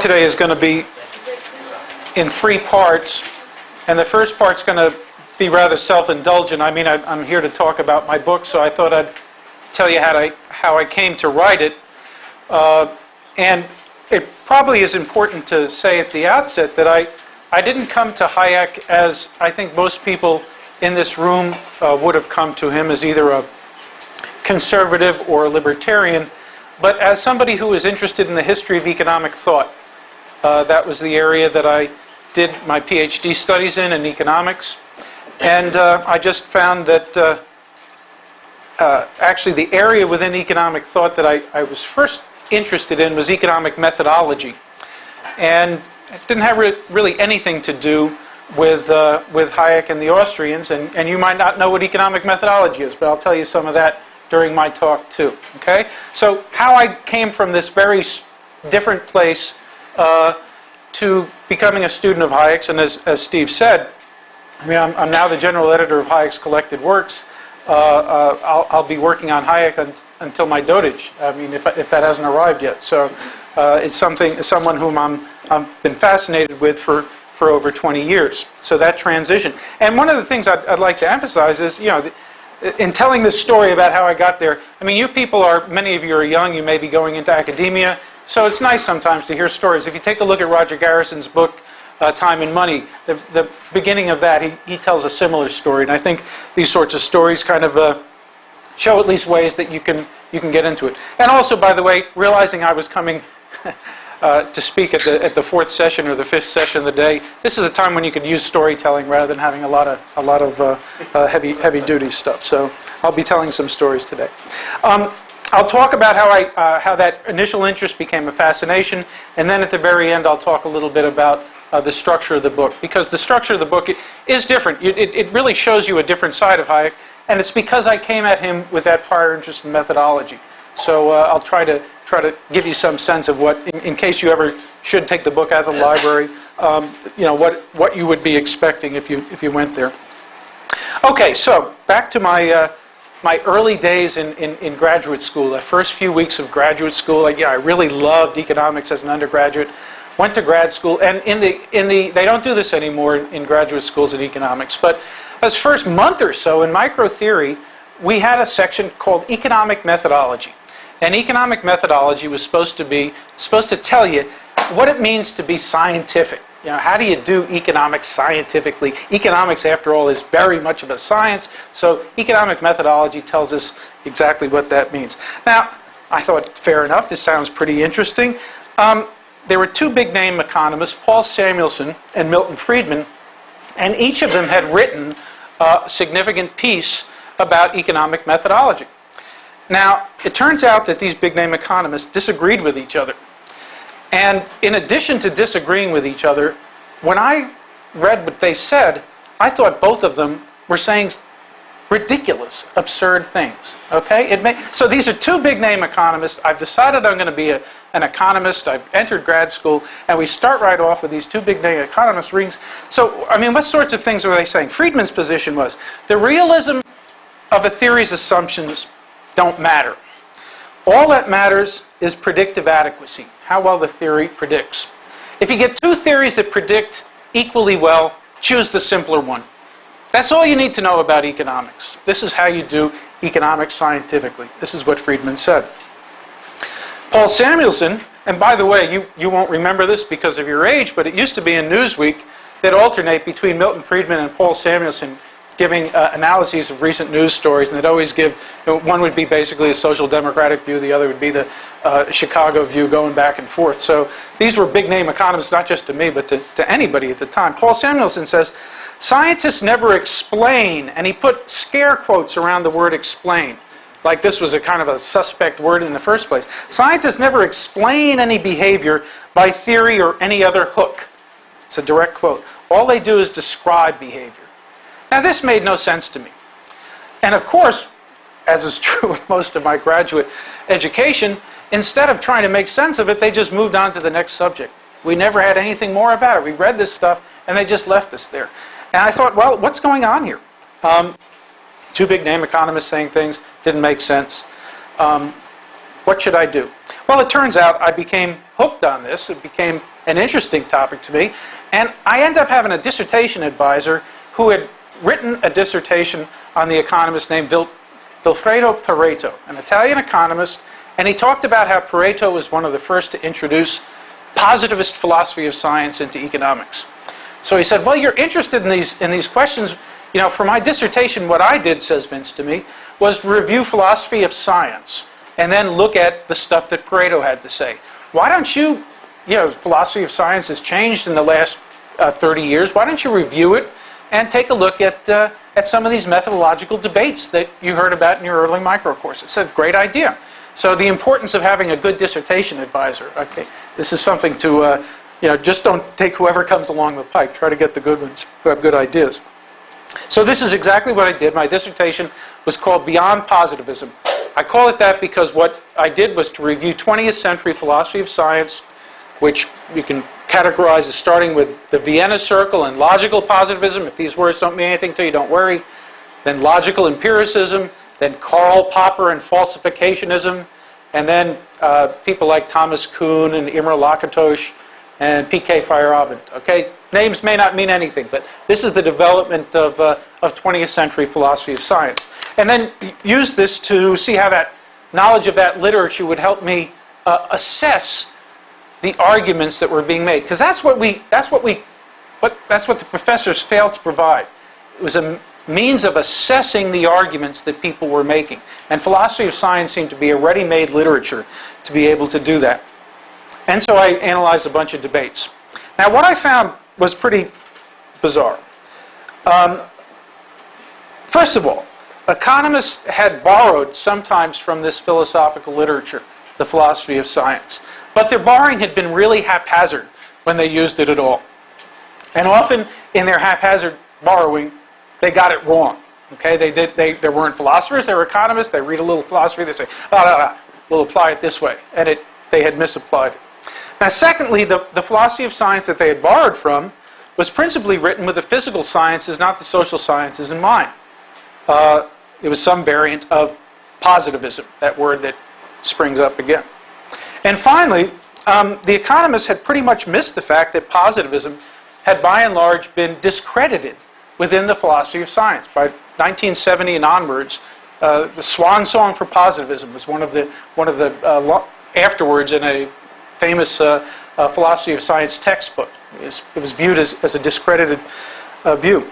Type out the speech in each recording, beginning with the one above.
today is going to be in three parts, and the first part's going to be rather self-indulgent. I mean, I'm here to talk about my book, so I thought I'd tell you how I came to write it. And it probably is important to say at the outset that I didn't come to Hayek as I think most people in this room would have come to him, as either a conservative or a libertarian, but as somebody who was interested in the history of economic thought. That was the area that I did my PhD studies in economics. And I just found that actually the area within economic thought that I was first interested in was economic methodology. And it didn't have really anything to do with Hayek and the Austrians. And you might not know what economic methodology is, but I'll tell you some of that during my talk too. Okay? So how I came from this very different place to becoming a student of Hayek's, and as Steve said, I mean, I'm now the general editor of Hayek's collected works. I'll be working on Hayek until my dotage. I mean, if that hasn't arrived yet. So it's someone whom I've been fascinated with for over 20 years. So that transition. And one of the things I'd like to emphasize is, you know, in telling this story about how I got there, I mean, many of you are young, you may be going into academia, so it's nice sometimes to hear stories. If you take a look at Roger Garrison's book, Time and Money, the beginning of that, he tells a similar story. And I think these sorts of stories kind of show at least ways that you can get into it. And also, by the way, realizing I was coming to speak at the fourth session or the fifth session of the day, this is a time when you could use storytelling rather than having a lot of heavy duty stuff. So I'll be telling some stories today. I'll talk about how that initial interest became a fascination, and then at the very end I'll talk a little bit about the structure of the book, because the structure of the book is different. It really shows you a different side of Hayek, and it's because I came at him with that prior interest in methodology. So I'll try to give you some sense of what, in case you ever should take the book out of the library, you know, what you would be expecting if you went there. Okay, so back to my early days in graduate school. The first few weeks of graduate school, I really loved economics as an undergraduate. Went to grad school, and they don't do this anymore in graduate schools in economics, but as first month or so in micro theory, we had a section called economic methodology. And economic methodology was supposed to tell you what it means to be scientific. You know, how do you do economics scientifically? Economics, after all, is very much of a science, so economic methodology tells us exactly what that means. Now, I thought, fair enough, this sounds pretty interesting. There were two big-name economists, Paul Samuelson and Milton Friedman, and each of them had written a significant piece about economic methodology. Now, it turns out that these big-name economists disagreed with each other. And in addition to disagreeing with each other, when I read what they said, I thought both of them were saying ridiculous, absurd things. Okay? So these are two big-name economists. I've decided I'm going to be an economist. I've entered grad school, and we start right off with these two big-name economist readings. So, I mean, what sorts of things were they saying? Friedman's position was, the realism of a theory's assumptions don't matter. All that matters is predictive adequacy, how well the theory predicts. If you get two theories that predict equally well, choose the simpler one. That's all you need to know about economics. This is how you do economics scientifically. This is what Friedman said. Paul Samuelson, and by the way, you won't remember this because of your age, but it used to be in Newsweek that alternate between Milton Friedman and Paul Samuelson giving analyses of recent news stories, and they'd always give, one would be basically a social democratic view, the other would be the Chicago view, going back and forth. So these were big-name economists, not just to me, but to anybody at the time. Paul Samuelson says, scientists never explain, and he put scare quotes around the word explain, like this was a kind of a suspect word in the first place. Scientists never explain any behavior by theory or any other hook. It's a direct quote. All they do is describe behavior. Now, this made no sense to me. And of course, as is true with most of my graduate education, instead of trying to make sense of it, they just moved on to the next subject. We never had anything more about it. We read this stuff, and they just left us there. And I thought, well, what's going on here? Two big-name economists saying things didn't make sense. What should I do? Well, it turns out I became hooked on this. It became an interesting topic to me. And I ended up having a dissertation advisor who had written a dissertation on the economist named Vilfredo Pareto, an Italian economist, and he talked about how Pareto was one of the first to introduce positivist philosophy of science into economics. So he said, well, you're interested in these questions. You know, for my dissertation, what I did, says Vince to me, was review philosophy of science and then look at the stuff that Pareto had to say. Why don't you, philosophy of science has changed in the last 30 years. Why don't you review it and take a look at some of these methodological debates that you heard about in your early micro course? It's a great idea. So the importance of having a good dissertation advisor. Okay, this is something to, just don't take whoever comes along the pike. Try to get the good ones who have good ideas. So this is exactly what I did. My dissertation was called Beyond Positivism. I call it that because what I did was to review 20th century philosophy of science, which you can categorize as starting with the Vienna Circle and logical positivism. If these words don't mean anything to you, don't worry. Then logical empiricism, then Karl Popper and falsificationism, and then people like Thomas Kuhn and Imre Lakatos and P.K. Feyerabend. Okay, names may not mean anything, but this is the development of 20th century philosophy of science. And then use this to see how that knowledge of that literature would help me assess the arguments that were being made, because that's what the professors failed to provide. It was a means of assessing the arguments that people were making, and philosophy of science seemed to be a ready-made literature to be able to do that. And so I analyzed a bunch of debates. Now, what I found was pretty bizarre. First of all, economists had borrowed sometimes from this philosophical literature, the philosophy of science. But their borrowing had been really haphazard when they used it at all. And often in their haphazard borrowing, they got it wrong. Okay, they weren't philosophers, they were economists. They read a little philosophy, they say, we'll apply it this way. And they had misapplied it. Now, secondly, the philosophy of science that they had borrowed from was principally written with the physical sciences, not the social sciences, in mind. It was some variant of positivism, that word that springs up again. And finally, the economists had pretty much missed the fact that positivism had by and large been discredited within the philosophy of science. By 1970 and onwards, the swan song for positivism was one of the afterwards in a famous philosophy of science textbook. It was viewed as a discredited view.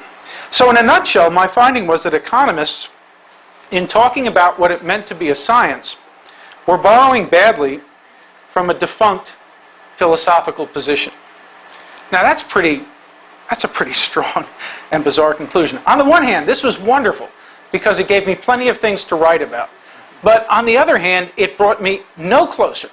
So in a nutshell, my finding was that economists, in talking about what it meant to be a science, were borrowing badly from a defunct philosophical position. Now that's a pretty strong and bizarre conclusion. On the one hand, this was wonderful because it gave me plenty of things to write about. But on the other hand, it brought me no closer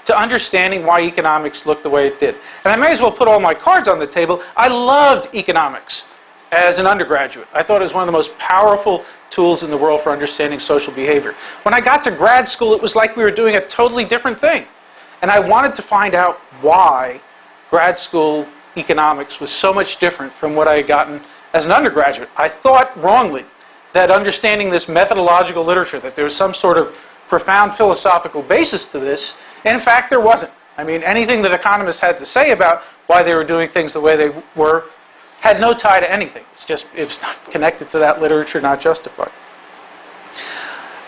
to understanding why economics looked the way it did. And I may as well put all my cards on the table. I loved economics as an undergraduate. I thought it was one of the most powerful tools in the world for understanding social behavior. When I got to grad school, it was like we were doing a totally different thing. And I wanted to find out why grad school economics was so much different from what I had gotten as an undergraduate. I thought wrongly that understanding this methodological literature, that there was some sort of profound philosophical basis to this. In fact, there wasn't. I mean, anything that economists had to say about why they were doing things the way they were had no tie to anything. It was not connected to that literature, not justified.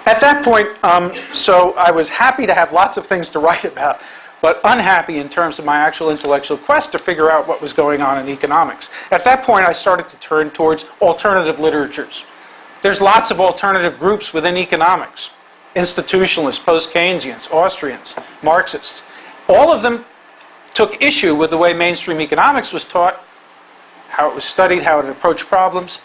At that point, so I was happy to have lots of things to write about, but unhappy in terms of my actual intellectual quest to figure out what was going on in economics. At that point, I started to turn towards alternative literatures. There's lots of alternative groups within economics. Institutionalists, post-Keynesians, Austrians, Marxists. All of them took issue with the way mainstream economics was taught, how it was studied, how it approached problems,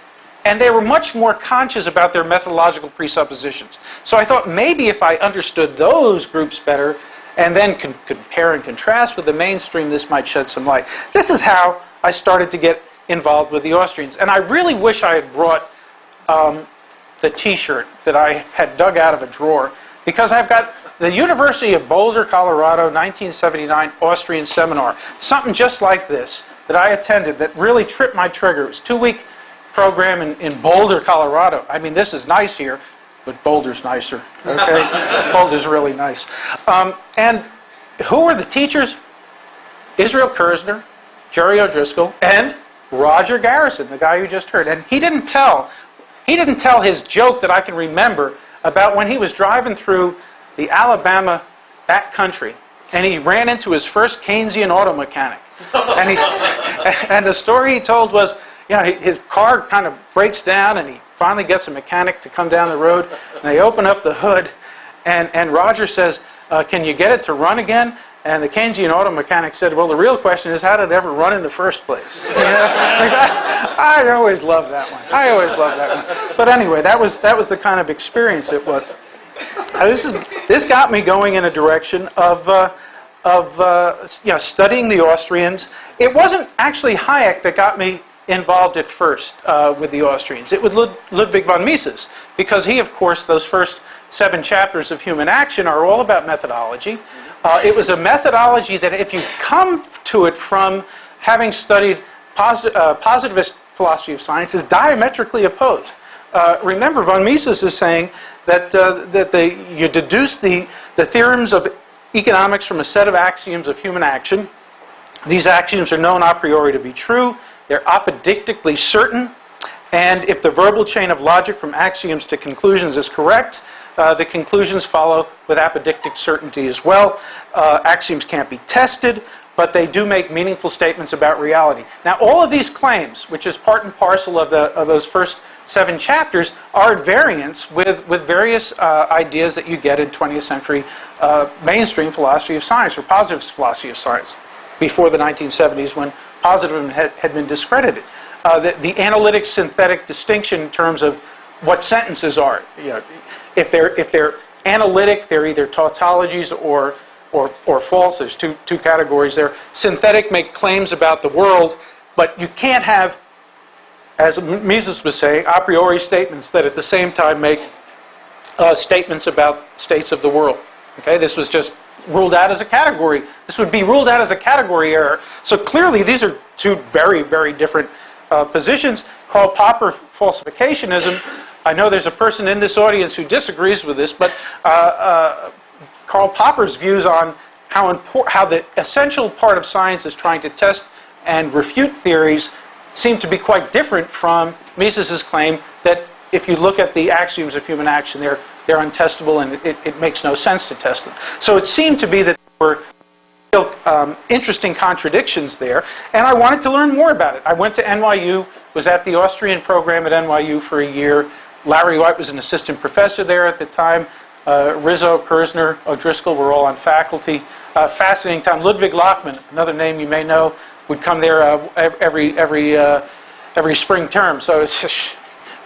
and they were much more conscious about their methodological presuppositions. So I thought maybe if I understood those groups better and then compare and contrast with the mainstream, this might shed some light. This is how I started to get involved with the Austrians. And I really wish I had brought the T-shirt that I had dug out of a drawer, because I've got the University of Boulder, Colorado, 1979 Austrian seminar, something just like this that I attended that really tripped my trigger. It was a 2-week program in Boulder, Colorado. I mean, this is nice here, but Boulder's nicer. Okay, Boulder's really nice. And who were the teachers? Israel Kirzner, Jerry O'Driscoll, and Roger Garrison, the guy you just heard. And he didn't tell his joke that I can remember about when he was driving through the Alabama backcountry, and he ran into his first Keynesian auto mechanic. And the story he told was, his car kind of breaks down, and he finally gets a mechanic to come down the road, and they open up the hood, and Roger says, can you get it to run again? And the Keynesian auto mechanic said, well, the real question is, how did it ever run in the first place? I always loved that one. But anyway, that was the kind of experience it was. This got me going in a direction of studying the Austrians. It wasn't actually Hayek that got me involved at first with the Austrians. It was Ludwig von Mises, because he, of course, those first 7 chapters of Human Action are all about methodology. It was a methodology that, if you come to it from having studied positivist philosophy of science, is diametrically opposed. Remember, von Mises is saying that you deduce the theorems of economics from a set of axioms of human action. These axioms are known a priori to be true. They're apodictically certain. And if the verbal chain of logic from axioms to conclusions is correct, the conclusions follow with apodictic certainty as well. Axioms can't be tested, but they do make meaningful statements about reality. Now, all of these claims, which is part and parcel of those first 7 chapters, are at variance with various ideas that you get in 20th century mainstream philosophy of science, or positivist philosophy of science, before the 1970s, when positivism had been discredited. The analytic synthetic distinction in terms of what sentences are. If they're analytic, they're either tautologies or false. There's two categories there. Synthetic make claims about the world, but you can't have, as Mises was saying, a priori statements that at the same time make statements about states of the world. Okay, this was just ruled out as a category. This would be ruled out as a category error. So clearly, these are 2 very, very different positions. Karl Popper falsificationism. I know there's a person in this audience who disagrees with this, but Karl Popper's views on how the essential part of science is trying to test and refute theories seem to be quite different from Mises's claim that if you look at the axioms of human action, they're untestable, and it makes no sense to test them. So it seemed to be that there were interesting contradictions there, and I wanted to learn more about it. I went to NYU, was at the Austrian program at NYU for a year. Larry White was an assistant professor there at the time. Rizzo, Kirzner, O'Driscoll were all on faculty. Fascinating time. Ludwig Lachmann, another name you may know, would come there every spring term. So it's just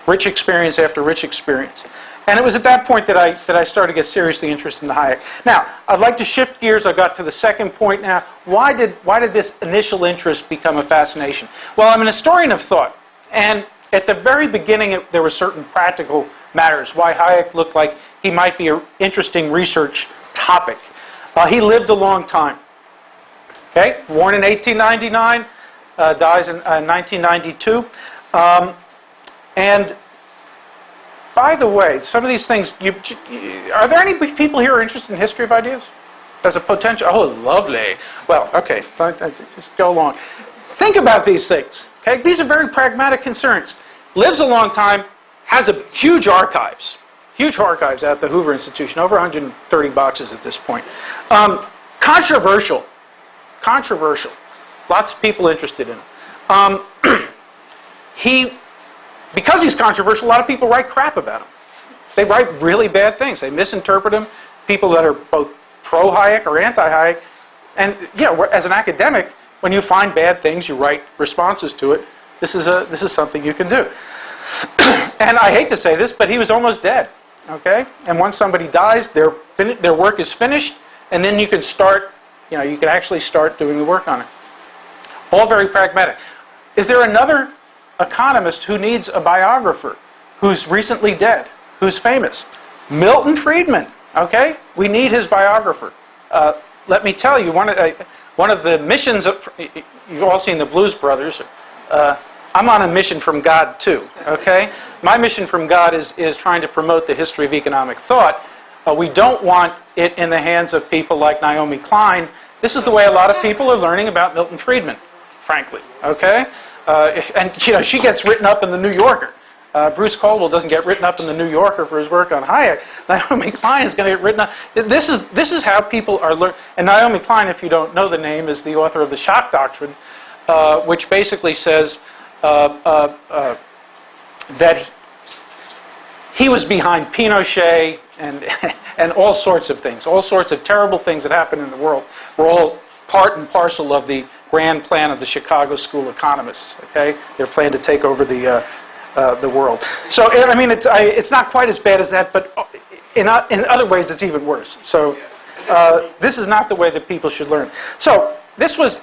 rich experience after rich experience. And it was at that point that I started to get seriously interested in the Hayek. Now, I'd like to shift gears. I got to the second point now. Why did this initial interest become a fascination? Well, I'm an historian of thought, and at the very beginning, there were certain practical matters why Hayek looked like he might be an interesting research topic. He lived a long time. Okay, born in 1899, dies in 1992. And by the way, some of these things, are there any people here who are interested in history of ideas? As a potential, oh, lovely. Well, okay, just go along. Think about these things. Okay, these are very pragmatic concerns. Lives a long time, has a huge archives at the Hoover Institution, over 130 boxes at this point. Controversial. Lots of people interested in him. Because he's controversial, a lot of people write crap about him. They write really bad things. They misinterpret him. People that are both pro-Hayek or anti-Hayek. And as an academic, when you find bad things, you write responses to it. This is something you can do. And I hate to say this, but he was almost dead. Okay? And once somebody dies, their work is finished, and then you can start, you can actually start doing the work on it. All very pragmatic. Is there another economist who needs a biographer, who's recently dead, who's famous? Milton Friedman. Okay? We need his biographer. Let me tell you, one of the missions you've all seen the Blues Brothers. I'm on a mission from God too. Okay? My mission from God is trying to promote the history of economic thought. We don't want it in the hands of people like Naomi Klein This is the way a lot of people are learning about Milton Friedman, frankly. Okay, and she gets written up in the New Yorker. Bruce Caldwell doesn't get written up in the New Yorker for his work on Hayek. Naomi Klein is going to get written up. This is how people are learning. And Naomi Klein, if you don't know the name, is the author of the Shock Doctrine, which basically says that he was behind Pinochet and all sorts of things, all sorts of terrible things that happen in the world. We're all part and parcel of the grand plan of the Chicago School economists. Okay, their plan to take over the world. So I mean, it's not quite as bad as that, but in other ways, it's even worse. So this is not the way that people should learn. So this was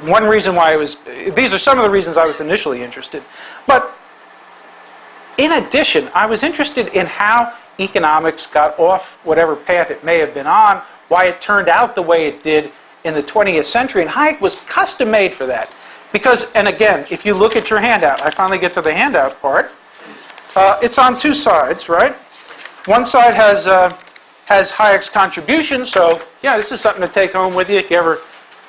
one reason why I was. These are some of the reasons I was initially interested, but in addition, I was interested in how economics got off whatever path it may have been on, why it turned out the way it did in the 20th century, and Hayek was custom made for that. Because, and again, if you look at your handout, I finally get to the handout part, it's on two sides, right? One side has Hayek's contribution, so yeah, this is something to take home with you if you ever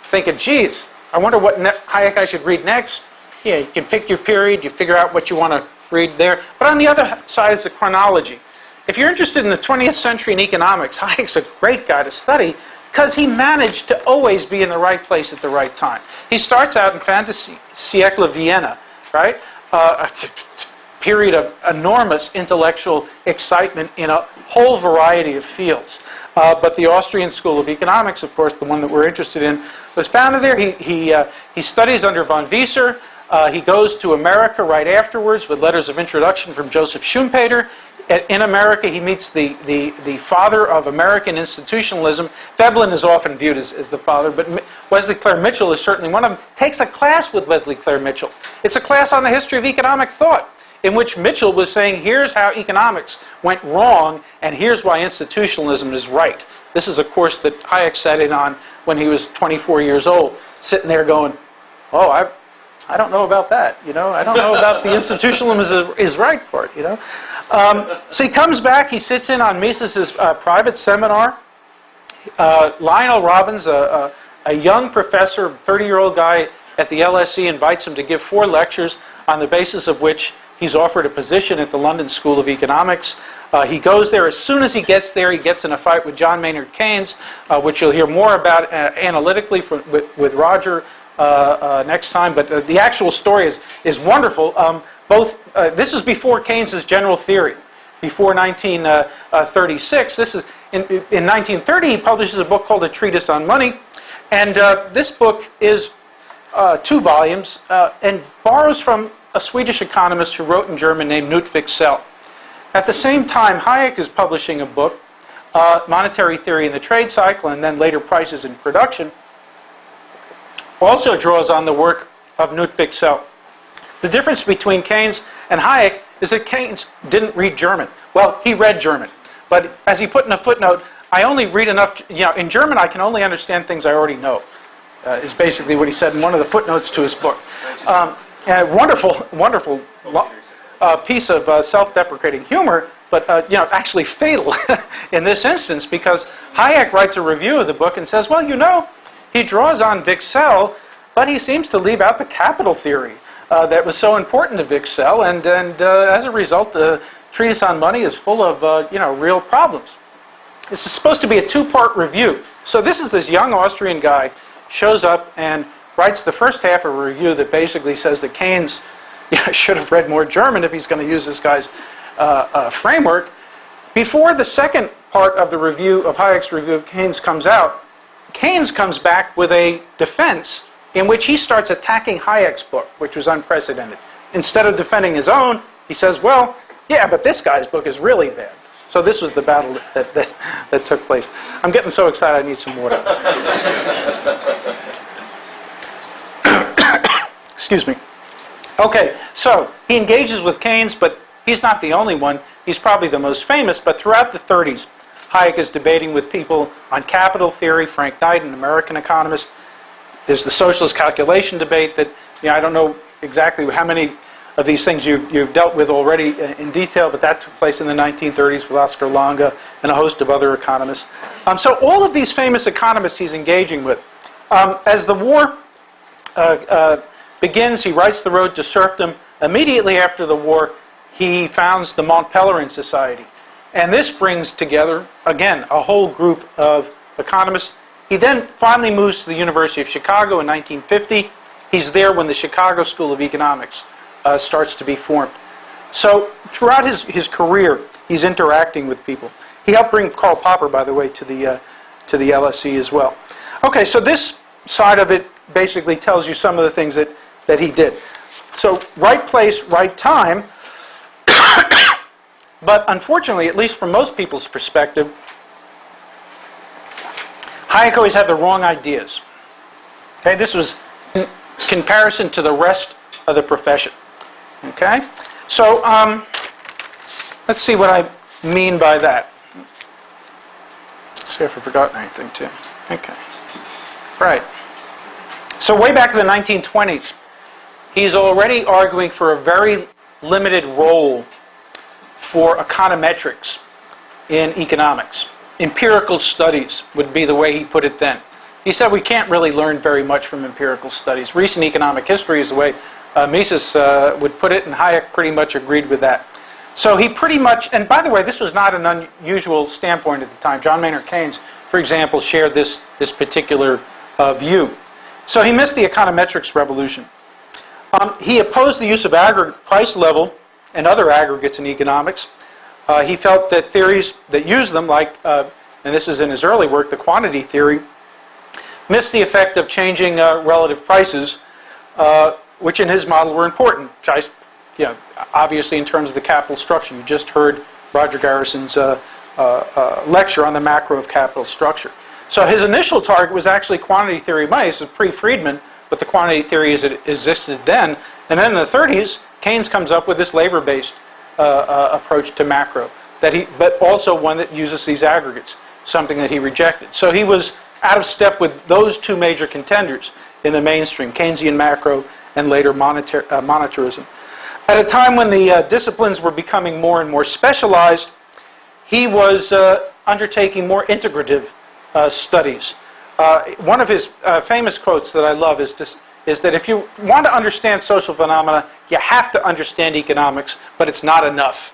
thinking, geez, I wonder what Hayek I should read next. Yeah, you can pick your period, you figure out what you want to read there. But on the other side is the chronology. If you're interested in the 20th century in economics, Hayek's a great guy to study because he managed to always be in the right place at the right time. He starts out in Fantasy Siècle of Vienna, right? A period of enormous intellectual excitement in a whole variety of fields. But the Austrian School of Economics, of course, the one that we're interested in, was founded there. He studies under von Wieser. He goes to America right afterwards with letters of introduction from Joseph Schumpeter. In America, he meets the father of American institutionalism. Veblen is often viewed as the father, but Wesley Clare Mitchell is certainly one of them. Takes a class with Wesley Clare Mitchell. It's a class on the history of economic thought, in which Mitchell was saying, here's how economics went wrong, and here's why institutionalism is right. This is a course that Hayek sat in on when he was 24 years old, sitting there going, oh, I don't know about that, I don't know about the institutionalism is right part, So he comes back, he sits in on Mises's private seminar. Lionel Robbins, a young professor, 30-year-old guy at the LSE, invites him to give 4 lectures on the basis of which he's offered a position at the London School of Economics. He goes there. As soon as he gets there, he gets in a fight with John Maynard Keynes, which you'll hear more about analytically with Roger next time. But the actual story is wonderful. This is before Keynes's general theory, before 1936. This is in 1930. He publishes a book called A Treatise on Money, and this book is 2 volumes and borrows from a Swedish economist who wrote in German named Knut Wicksell. At the same time, Hayek is publishing a book, Monetary Theory in the Trade Cycle, and then later Prices in Production. Also draws on the work of Knut Wicksell. The difference between Keynes and Hayek is that Keynes didn't read German. Well, he read German, but as he put in a footnote, I only read enough, in German I can only understand things I already know, is basically what he said in one of the footnotes to his book. A wonderful piece of self-deprecating humor, but actually fatal in this instance, because Hayek writes a review of the book and says, well, he draws on Wicksell, but he seems to leave out the capital theory that was so important to Wicksell, and as a result, the Treatise on Money is full of real problems. This is supposed to be a 2-part review. So this young Austrian guy shows up and writes the first half of a review that basically says that Keynes should have read more German if he's going to use this guy's framework. Before the second part of the review of Hayek's review of Keynes comes out, Keynes comes back with a defense in which he starts attacking Hayek's book, which was unprecedented. Instead of defending his own, he says, well, yeah, but this guy's book is really bad. So this was the battle that took place. I'm getting so excited I need some water. Excuse me. Okay, so he engages with Keynes, but he's not the only one. He's probably the most famous, but throughout the 30s, Hayek is debating with people on capital theory, Frank Knight, an American economist. There's the socialist calculation debate that, I don't know exactly how many of these things you've dealt with already in detail, but that took place in the 1930s with Oscar Lange and a host of other economists. So all of these famous economists he's engaging with. As the war begins, he writes The Road to Serfdom. Immediately after the war, he founds the Mont Pelerin Society. And this brings together, again, a whole group of economists. He then finally moves to the University of Chicago in 1950. He's there when the Chicago School of Economics starts to be formed. So throughout his career, he's interacting with people. He helped bring Karl Popper, by the way, to the LSE as well. Okay, so this side of it basically tells you some of the things that he did. So right place, right time. But unfortunately, at least from most people's perspective, Hayek always had the wrong ideas. Okay, this was in comparison to the rest of the profession. Okay, so let's see what I mean by that. Let's see if I've forgotten anything too. Okay, right. So way back in the 1920s, he's already arguing for a very limited role for econometrics in economics. Empirical studies would be the way he put it then. He said we can't really learn very much from empirical studies. Recent economic history is the way Mises would put it, and Hayek pretty much agreed with that. So he pretty much, and by the way, this was not an unusual standpoint at the time. John Maynard Keynes, for example, shared this particular view. So he missed the econometrics revolution. He opposed the use of aggregate price level and other aggregates in economics. He felt that theories that use them, like, and this is in his early work, the quantity theory, missed the effect of changing relative prices, which in his model were important. Obviously in terms of the capital structure. You just heard Roger Garrison's lecture on the macro of capital structure. So his initial target was actually quantity theory of money. This is pre-Friedman, but the quantity theory as it existed then. And then in the 30s, Keynes comes up with this labor-based approach to macro, but also one that uses these aggregates, something that he rejected. So he was out of step with those two major contenders in the mainstream, Keynesian macro and later monetarism. At a time when the disciplines were becoming more and more specialized, he was undertaking more integrative studies. One of his famous quotes that I love is that if you want to understand social phenomena, you have to understand economics, but it's not enough.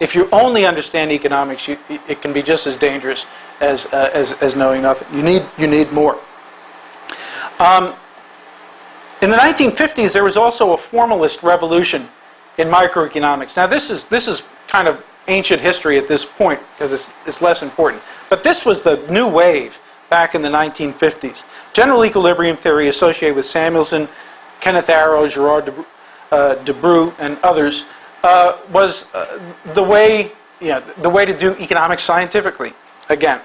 If you only understand economics, it can be just as dangerous as knowing nothing. You need more. In the 1950s, there was also a formalist revolution in microeconomics. Now, this is kind of ancient history at this point because it's less important. But this was the new wave back in the 1950s. General equilibrium theory associated with Samuelson, Kenneth Arrow, Gerard Debreu, and others was the way to do economics scientifically. Again,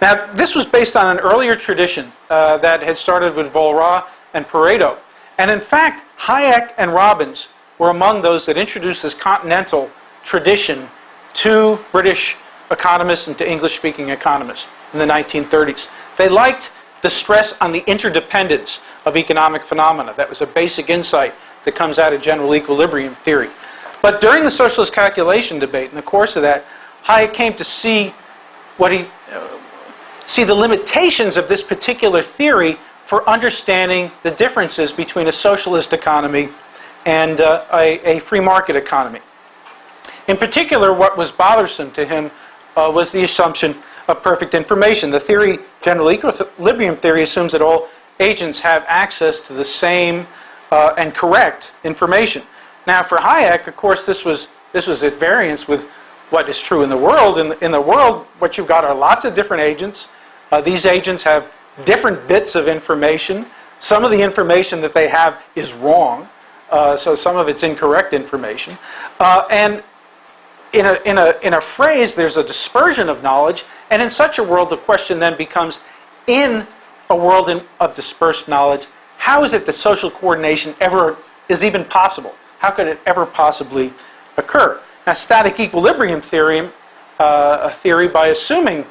now this was based on an earlier tradition that had started with Volcker and Pareto, and in fact, Hayek and Robbins were among those that introduced this continental tradition to British economists and to English-speaking economists in the 1930s. They liked the stress on the interdependence of economic phenomena. That was a basic insight that comes out of general equilibrium theory. But during the socialist calculation debate, in the course of that, Hayek came to see the limitations of this particular theory for understanding the differences between a socialist economy and a free market economy. In particular, what was bothersome to him was the assumption of perfect information. The theory, general equilibrium theory, assumes that all agents have access to the same and correct information. Now, for Hayek, of course, this was at variance with what is true in the world. In the world, what you've got are lots of different agents. These agents have different bits of information. Some of the information that they have is wrong, so some of it's incorrect information. And in a phrase, there's a dispersion of knowledge, and in such a world, the question then becomes, in a world of dispersed knowledge, how is it that social coordination ever is even possible? How could it ever possibly occur? Now, static equilibrium theory, a theory by assuming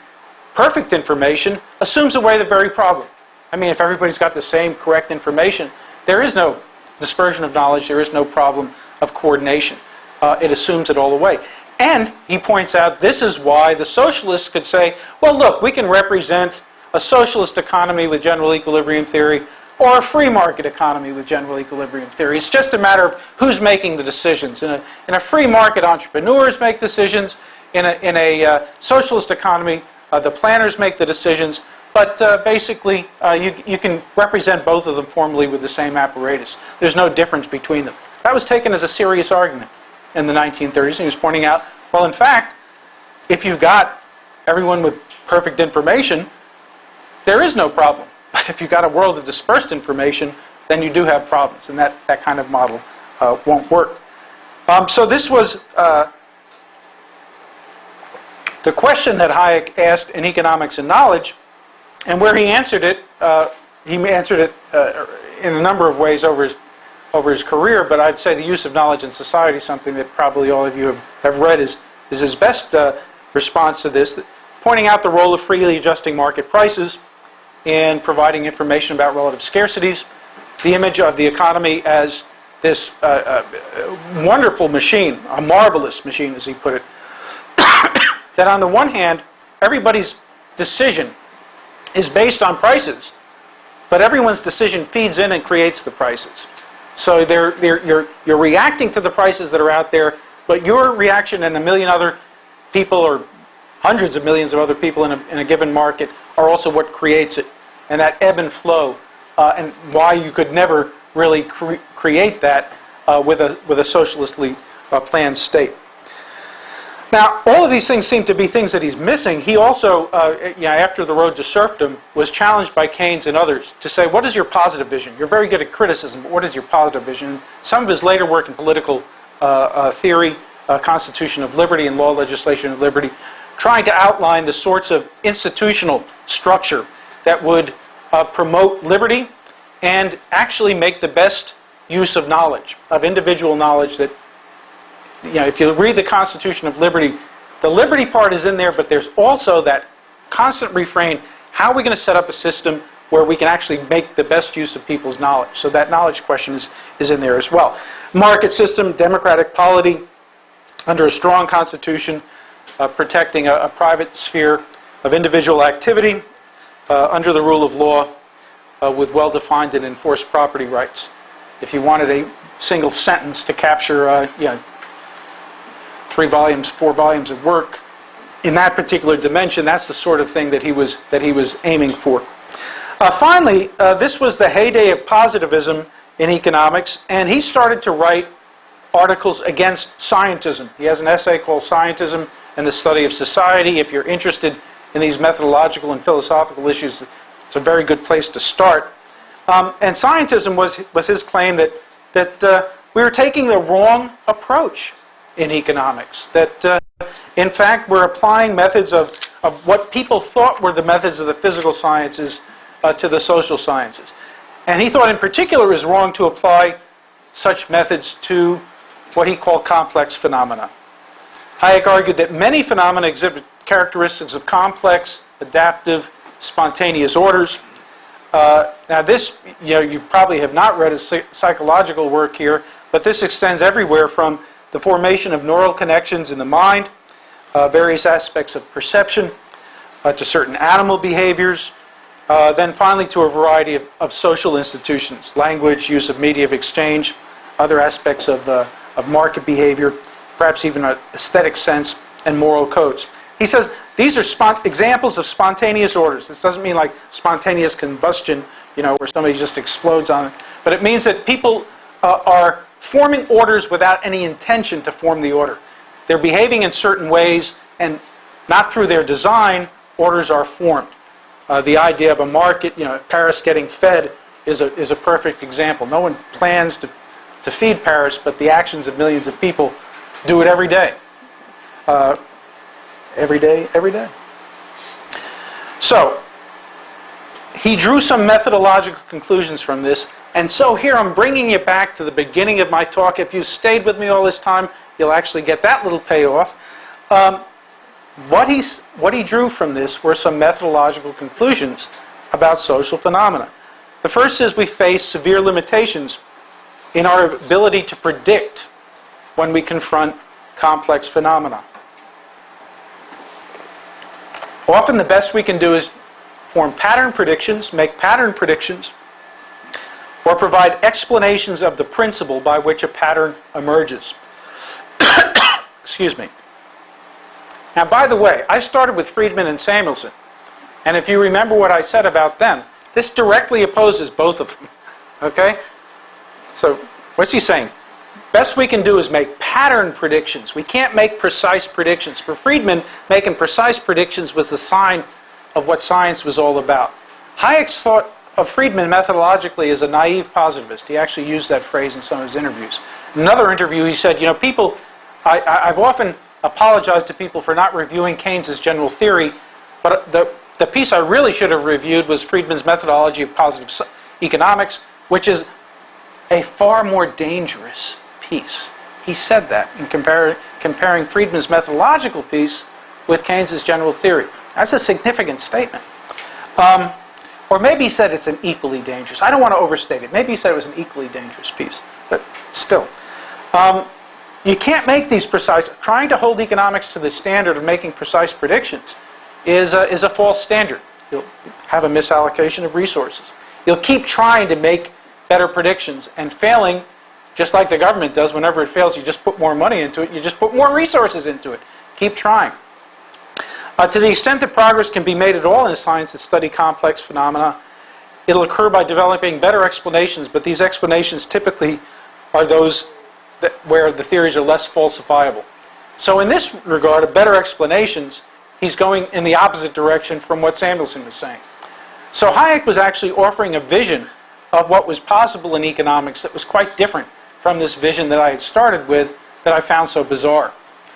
perfect information, assumes away the very problem. I mean, if everybody's got the same correct information, there is no dispersion of knowledge, there is no problem of coordination. It assumes it all away. And he points out this is why the socialists could say, well, look, we can represent a socialist economy with general equilibrium theory or a free market economy with general equilibrium theory. It's just a matter of who's making the decisions. In a free market, entrepreneurs make decisions. In a socialist economy, the planners make the decisions. But basically, you can represent both of them formally with the same apparatus. There's no difference between them. That was taken as a serious argument in the 1930s. And he was pointing out, well, in fact, if you've got everyone with perfect information, there is no problem. But if you've got a world of dispersed information, then you do have problems. And that kind of model won't work. So this was the question that Hayek asked in Economics and Knowledge. And where he answered it in a number of ways over his career, but I'd say the use of knowledge in society, something that probably all of you have read, is his best response to this, pointing out the role of freely adjusting market prices in providing information about relative scarcities, the image of the economy as this wonderful machine, a marvelous machine, as he put it, that on the one hand, everybody's decision is based on prices, but everyone's decision feeds in and creates the prices. So you're reacting to the prices that are out there, but your reaction and a million other people or hundreds of millions of other people in a given market are also what creates it. And that ebb and flow, and why you could never really create that with a socialistly planned state. Now, all of these things seem to be things that he's missing. He also, after The Road to Serfdom, was challenged by Keynes and others to say, what is your positive vision? You're very good at criticism, but what is your positive vision? Some of his later work in political theory, Constitution of Liberty and Law, Legislation of Liberty, trying to outline the sorts of institutional structure that would promote liberty and actually make the best use of knowledge, of individual knowledge that, if you read the Constitution of Liberty, the liberty part is in there, but there's also that constant refrain, how are we going to set up a system where we can actually make the best use of people's knowledge? So that knowledge question is in there as well. Market system, democratic polity, under a strong constitution, protecting a private sphere of individual activity, under the rule of law, with well-defined and enforced property rights. If you wanted a single sentence to capture 3 volumes, 4 volumes of work in that particular dimension, that's the sort of thing that he was aiming for. Finally, this was the heyday of positivism in economics, and he started to write articles against scientism. He has an essay called Scientism and the Study of Society. If you're interested in these methodological and philosophical issues, it's a very good place to start. And scientism was his claim that we were taking the wrong approach in economics. That, in fact, we're applying methods of what people thought were the methods of the physical sciences to the social sciences. And he thought in particular it was wrong to apply such methods to what he called complex phenomena. Hayek argued that many phenomena exhibit characteristics of complex, adaptive, spontaneous orders. Now this, you probably have not read his psychological work here, but this extends everywhere from the formation of neural connections in the mind, various aspects of perception, to certain animal behaviors, then finally to a variety of social institutions, language, use of media of exchange, other aspects of market behavior, perhaps even an aesthetic sense, and moral codes. He says these are examples of spontaneous orders. This doesn't mean like spontaneous combustion, where somebody just explodes on it, but it means that people are forming orders without any intention to form the order. They're behaving in certain ways, and not through their design, orders are formed. The idea of a market, Paris getting fed is a perfect example. No one plans to feed Paris, but the actions of millions of people do it every day. Every day. So, he drew some methodological conclusions from this, and so here I'm bringing you back to the beginning of my talk. If you've stayed with me all this time, you'll actually get that little payoff. What he drew from this were some methodological conclusions about social phenomena. The first is we face severe limitations in our ability to predict when we confront complex phenomena. Often the best we can do is form pattern predictions, make pattern predictions, or provide explanations of the principle by which a pattern emerges. Excuse me. Now, by the way, I started with Friedman and Samuelson, and if you remember what I said about them, this directly opposes both of them. Okay? So, what's he saying? Best we can do is make pattern predictions. We can't make precise predictions. For Friedman, making precise predictions was the sign of what science was all about. Hayek thought of Friedman methodologically as a naive positivist. He actually used that phrase in some of his interviews. In another interview, he said, you know, people, I've often apologized to people for not reviewing Keynes's general theory, but the piece I really should have reviewed was Friedman's methodology of positive economics, which is a far more dangerous piece. He said that in comparing Friedman's methodological piece with Keynes's general theory. That's a significant statement. Or maybe he said it's an equally dangerous. I don't want to overstate it. Maybe he said it was an equally dangerous piece. But still. You can't make these precise... Trying to hold economics to the standard of making precise predictions is a false standard. You'll have a misallocation of resources. You'll keep trying to make better predictions and failing, just like the government does. Whenever it fails, you just put more money into it. You just put more resources into it. Keep trying. To the extent that progress can be made at all in science that study complex phenomena, it'll occur by developing better explanations, but these explanations typically are those where the theories are less falsifiable. So in this regard, of better explanations, he's going in the opposite direction from what Samuelson was saying. So Hayek was actually offering a vision of what was possible in economics that was quite different from this vision that I had started with that I found so bizarre.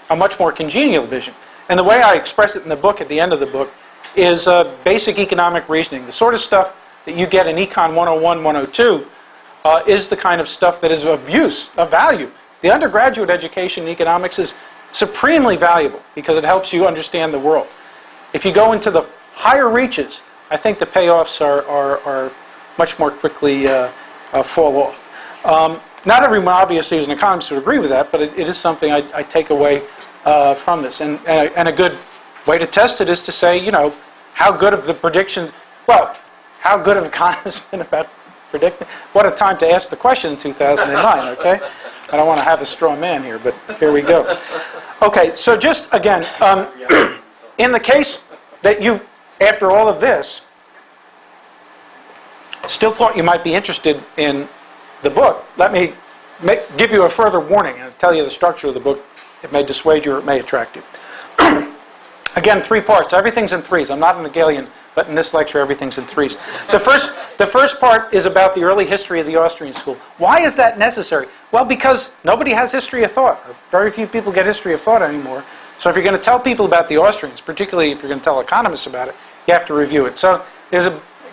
A much more congenial vision. And the way I express it in the book, at the end of the book, is basic economic reasoning. The sort of stuff that you get in Econ 101, 102 is the kind of stuff that is of use, of value. The undergraduate education in economics is supremely valuable because it helps you understand the world. If you go into the higher reaches, I think the payoffs are much more quickly fall off. Not everyone, obviously, who's an economist would agree with that, but it is something I take away from this. And a good way to test it is to say, you know, how good have the predictions... Well, how good have economists been about predicting? What a time to ask the question in 2009, okay? I don't want to have a straw man here, but here we go. Okay, so just, again, in the case that you, after all of this, still thought you might be interested in the book, let me give you a further warning and tell you the structure of the book. It may dissuade you or it may attract you. Again, 3 parts. Everything's in threes. I'm not an Hegelian, but in this lecture, everything's in threes. The first part is about the early history of the Austrian school. Why is that necessary? Well, because nobody has history of thought. Very few people get history of thought anymore. So if you're going to tell people about the Austrians, particularly if you're going to tell economists about it, you have to review it. So there's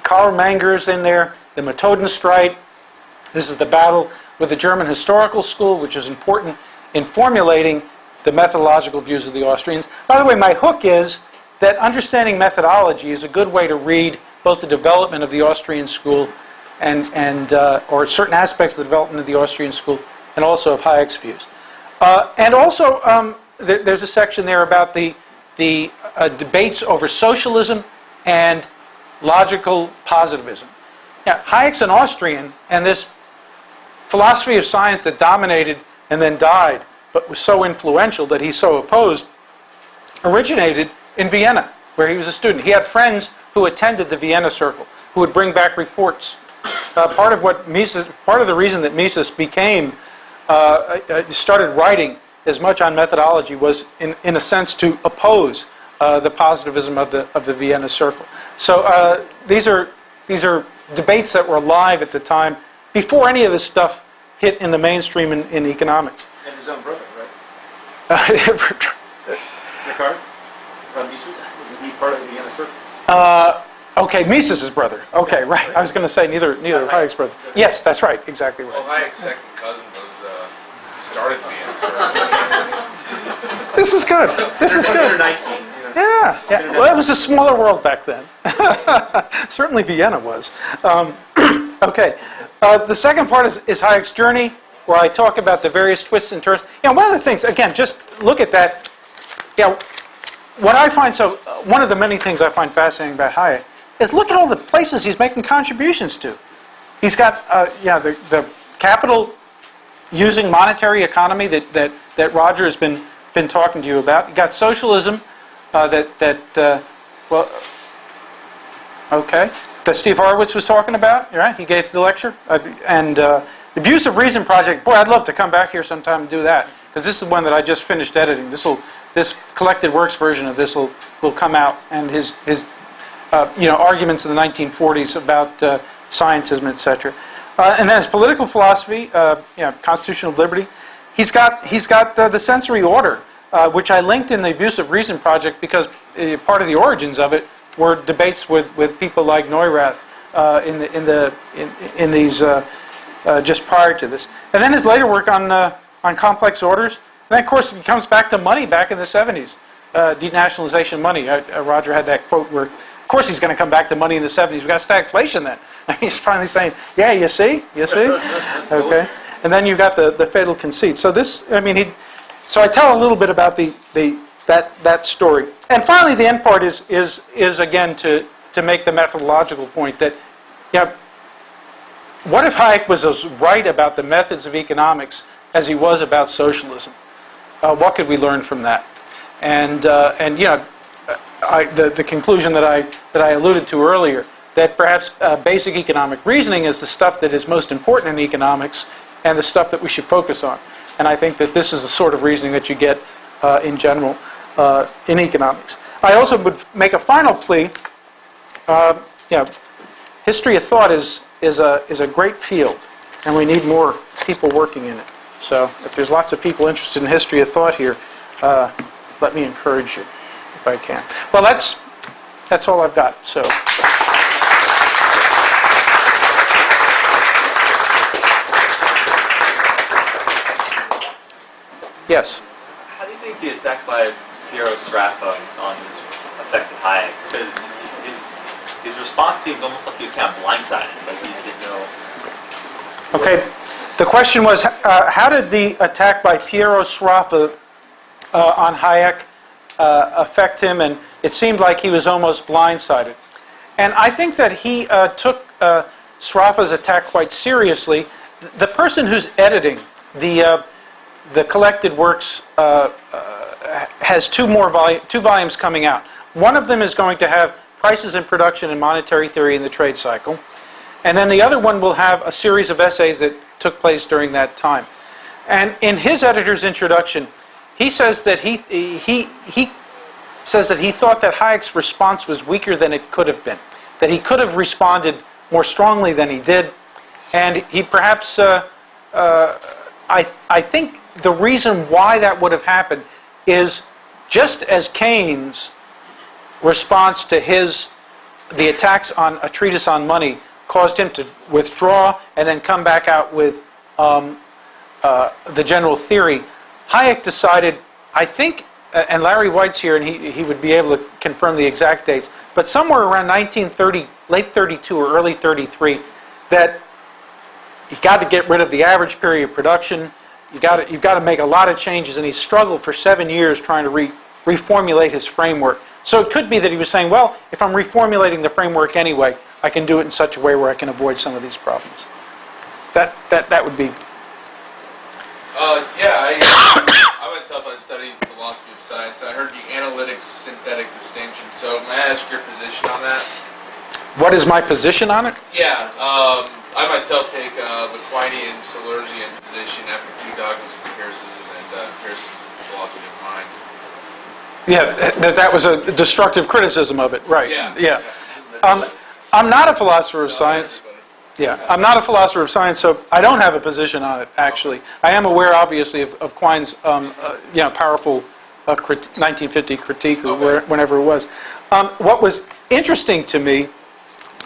Karl Menger's in there, the Methodenstreit. This is the battle with the German historical school, which is important in formulating the methodological views of the Austrians. By the way, my hook is that understanding methodology is a good way to read both the development of the Austrian school or certain aspects of the development of the Austrian school, and also of Hayek's views. And also, there's a section there about the debates over socialism and logical positivism. Now, Hayek's an Austrian, and this philosophy of science that dominated and then died, but was so influential that he's so opposed, originated in Vienna, where he was a student. He had friends who attended the Vienna Circle, who would bring back reports. Part of the reason that Mises started writing as much on methodology was, in a sense, to oppose the positivism of the Vienna Circle. So these are debates that were alive at the time, before any of this stuff hit in the mainstream in economics. And his own brother, right? Ricard? Mises? Wasn't he part of the Vienna Circle? Okay, Mises' brother. Okay, right. I was going to say neither Hayek's brother. Yes, that's right. Exactly right. Well, Hayek's second cousin started Vienna Circle. This is good. This is good. Yeah. Well, it was a smaller world back then. Certainly Vienna was. Okay. The second part is Hayek's Journey. where I talk about the various twists and turns. One of the things, again, just look at that. What I find one of the many things I find fascinating about Hayek is look at all the places he's making contributions to. He's got, the capital using monetary economy that Roger has been talking to you about. You got socialism that Steve Horowitz was talking about. Right? He gave the lecture, and the Abuse of Reason project. Boy, I'd love to come back here sometime and do that, because this is one that I just finished editing. This collected works version of this will come out, and his arguments in the 1940s about scientism, etc. And then his political philosophy, constitutional liberty. He's got the sensory order, which I linked in the Abuse of Reason project because part of the origins of it were debates with people like Neurath in these just prior to this. And then his later work on complex orders. And then, of course, it comes back to money back in the 70s, denationalization money. Roger had that quote where, of course, he's going to come back to money in the 70s. We've got stagflation then. He's finally saying, yeah, you see? Okay. And then you've got the fatal conceit. So so I tell a little bit about that story. And finally, the end part is again to make the methodological point that, what if Hayek was as right about the methods of economics as he was about socialism? What could we learn from that? And the conclusion that I alluded to earlier, that perhaps basic economic reasoning is the stuff that is most important in economics and the stuff that we should focus on. And I think that this is the sort of reasoning that you get in general in economics. I also would make a final plea. History of thought is a great field, and we need more people working in it. So if there's lots of people interested in history of thought here, let me encourage you if I can. Well, that's all I've got. So. Yes. How do you think the attack by Piero Sraffa on affected Hayek? Because his response seemed almost like he was kind of blindsided, like he didn't know. Okay. The question was, how did the attack by Piero Sraffa on Hayek affect him? And it seemed like he was almost blindsided. And I think that he took Sraffa's attack quite seriously. The person who's editing the collected works has two volumes coming out. One of them is going to have prices in production and monetary theory in the trade cycle. And then the other one will have a series of essays that took place during that time. And in his editor's introduction, he says that he thought that Hayek's response was weaker than it could have been, that he could have responded more strongly than he did, and he perhaps I think the reason why that would have happened is just as Keynes' response to the attacks on a treatise on money caused him to withdraw and then come back out with the general theory, Hayek decided, I think, and Larry White's here and he would be able to confirm the exact dates, but somewhere around 1930, late 32 or early 33, that you've got to get rid of the average period of production. You've got to make a lot of changes, and he struggled for 7 years trying to reformulate his framework. So it could be that he was saying, well, if I'm reformulating the framework anyway, I can do it in such a way where I can avoid some of these problems. That would be. I myself, I studied philosophy of science. I heard the analytic-synthetic distinction. So may I ask your position on that? What is my position on it? Yeah, I myself take the Quinian Salurzian position after two dogmas of empiricism and empiricism's philosophy of mind. Yeah, that was a destructive criticism of it, right? Yeah. I'm not a philosopher of science. Yeah, I'm not a philosopher of science, so I don't have a position on it, actually. I am aware, obviously, of Quine's powerful 1950 critique, or whenever it was. What was interesting to me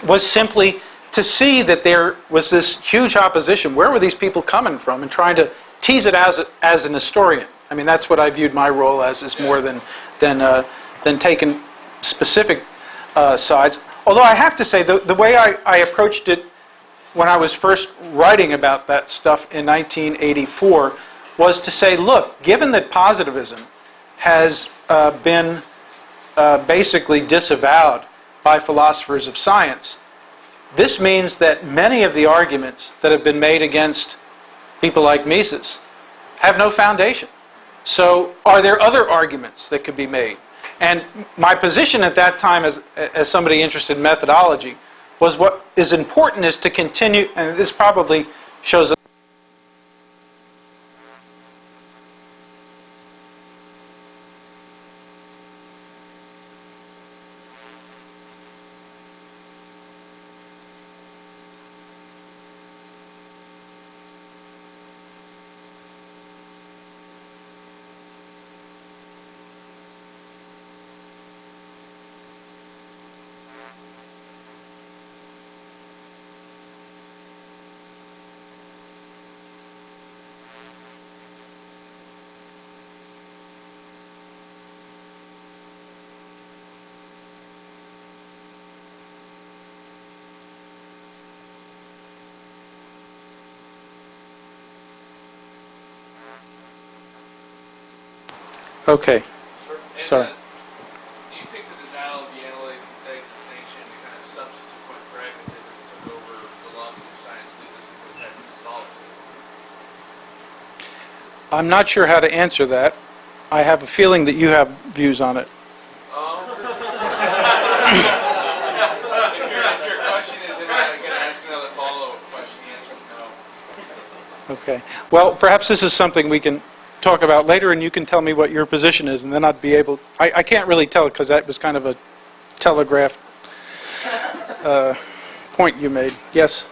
was simply to see that there was this huge opposition. Where were these people coming from? And trying to tease it as an historian. I mean, that's what I viewed my role as, is more than taking specific sides. Although I have to say, the way I approached it when I was first writing about that stuff in 1984 was to say, look, given that positivism has been basically disavowed by philosophers of science, this means that many of the arguments that have been made against people like Mises have no foundation. So are there other arguments that could be made? And my position at that time as somebody interested in methodology was what is important is to continue, and this probably shows okay. And, Sorry. do you think that the denial of the analytic synthetic distinction, the kind of subsequent pragmatism that took over philosophy of science, leads us into the type of solipsism? I'm not sure how to answer that. I have a feeling that you have views on it. If your question is, and I'm going to ask another follow-up question, the answer is no. Okay. Well, perhaps this is something we can talk about later, and you can tell me what your position is, and then I'd be able... I can't really tell because that was kind of a telegraphed point you made. Yes?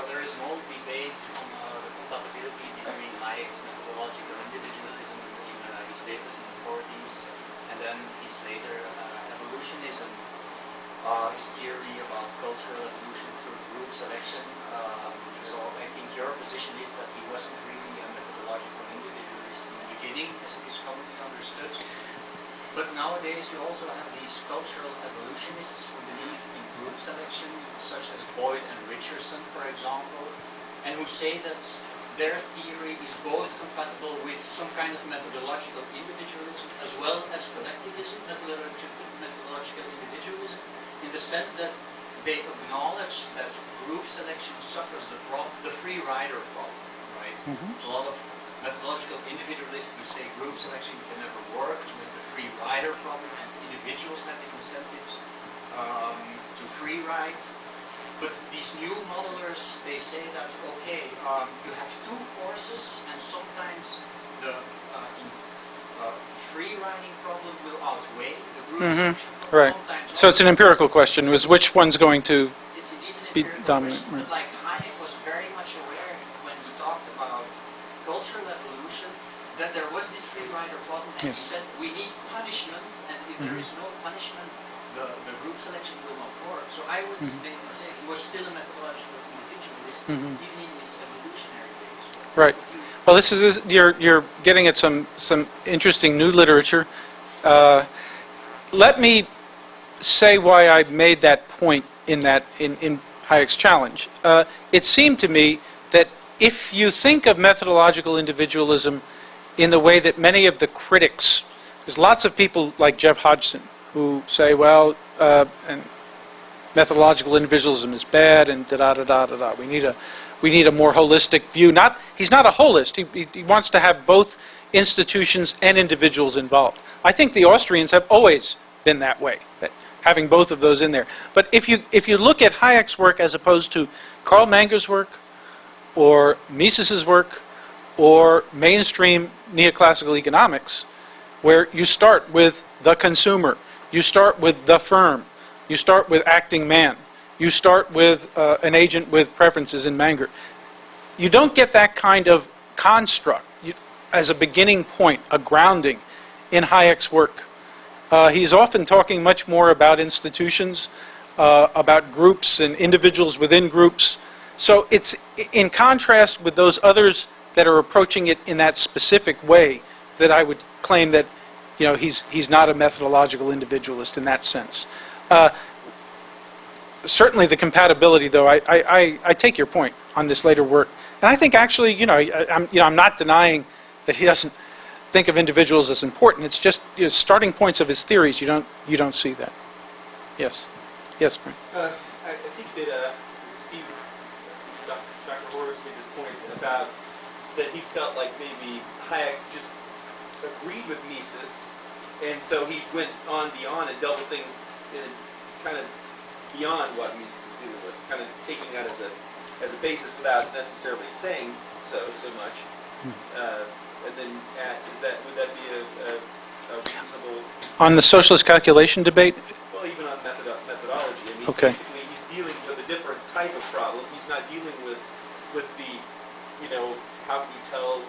There is no debate on the compatibility between Hayek's methodological individualism in his papers in the 40s, and then his later evolutionism, his theory about cultural evolution through group selection. So I think your position is that he wasn't really a methodological individualist in the beginning, as it is commonly understood. But nowadays you also have these cultural evolutionists who believe in group selection, such as Boyd and Richardson, for example, and who say that their theory is both compatible with some kind of methodological individualism as well as collectivism, methodological individualism, in the sense that they acknowledge that group selection suffers the free rider problem, right? There's a lot of methodological individualists who say group selection can never work with the free rider problem, and individuals have the incentives to free ride. But these new modelers, they say that, okay, you have two forces, and sometimes the free riding problem will outweigh the group selection problem. Right. Sometimes So it's an empirical question, was which one's going to... it's indeed an be empirical dominant, question, right. but like Hayek was very much aware when he talked about cultural evolution that there was this free rider problem, and he Yes. said we need punishment, and if there is no punishment, the group selection will not work. So I would maybe say he was still a methodological individualist, even in his evolutionary days. Right. Well, this is you're getting at some interesting new literature. Let me say why I made that point in Hayek's challenge. It seemed to me that if you think of methodological individualism in the way that many of the critics, there's lots of people like Jeff Hodgson who say, well, and methodological individualism is bad, and da-da-da-da-da-da. We need a more holistic view. He's not a holist. He wants to have both institutions and individuals involved. I think the Austrians have always been that way, that having both of those in there. But if you look at Hayek's work as opposed to Karl Menger's work, or Mises's work, or mainstream neoclassical economics, where you start with the consumer, you start with the firm, you start with acting man, you start with an agent with preferences in Menger. You don't get that kind of construct as a beginning point, a grounding in Hayek's work. He's often talking much more about institutions, about groups and individuals within groups. So it's in contrast with those others that are approaching it in that specific way that I would claim that he's not a methodological individualist in that sense. certainly the compatibility, though, I take your point on this later work. And I think actually, I'm not denying that he doesn't think of individuals as important. It's just starting points of his theories, you don't see that. Yes. Yes, Frank. I think that Steve, Dr. Horowitz made this point about that he felt like maybe Hayek just agreed with Mises, and so he went on beyond and dealt with things in kind of beyond what Mises was dealing with, kind of taking that as a basis without necessarily saying so much. And then would that be a reasonable? On the socialist calculation debate? Well, even on methodology. I mean, okay. Basically he's dealing with a different type of problem. He's not dealing with the, how can you tell,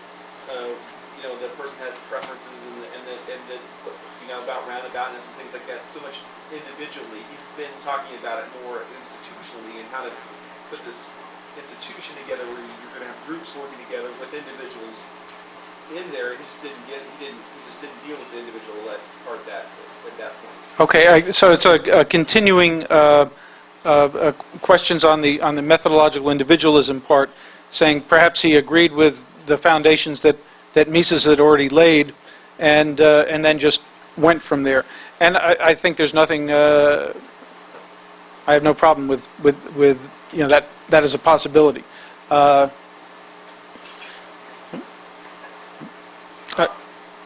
the person has preferences and the about roundaboutness and things like that so much individually. He's been talking about it more institutionally and how to put this institution together where you're going to have groups working together with individuals in there. He just didn't deal with the individual part at that point. Okay, so it's a continuing questions on the methodological individualism part, saying perhaps he agreed with the foundations that Mises had already laid, and then just went from there. And I think there's nothing. I have no problem with that is a possibility.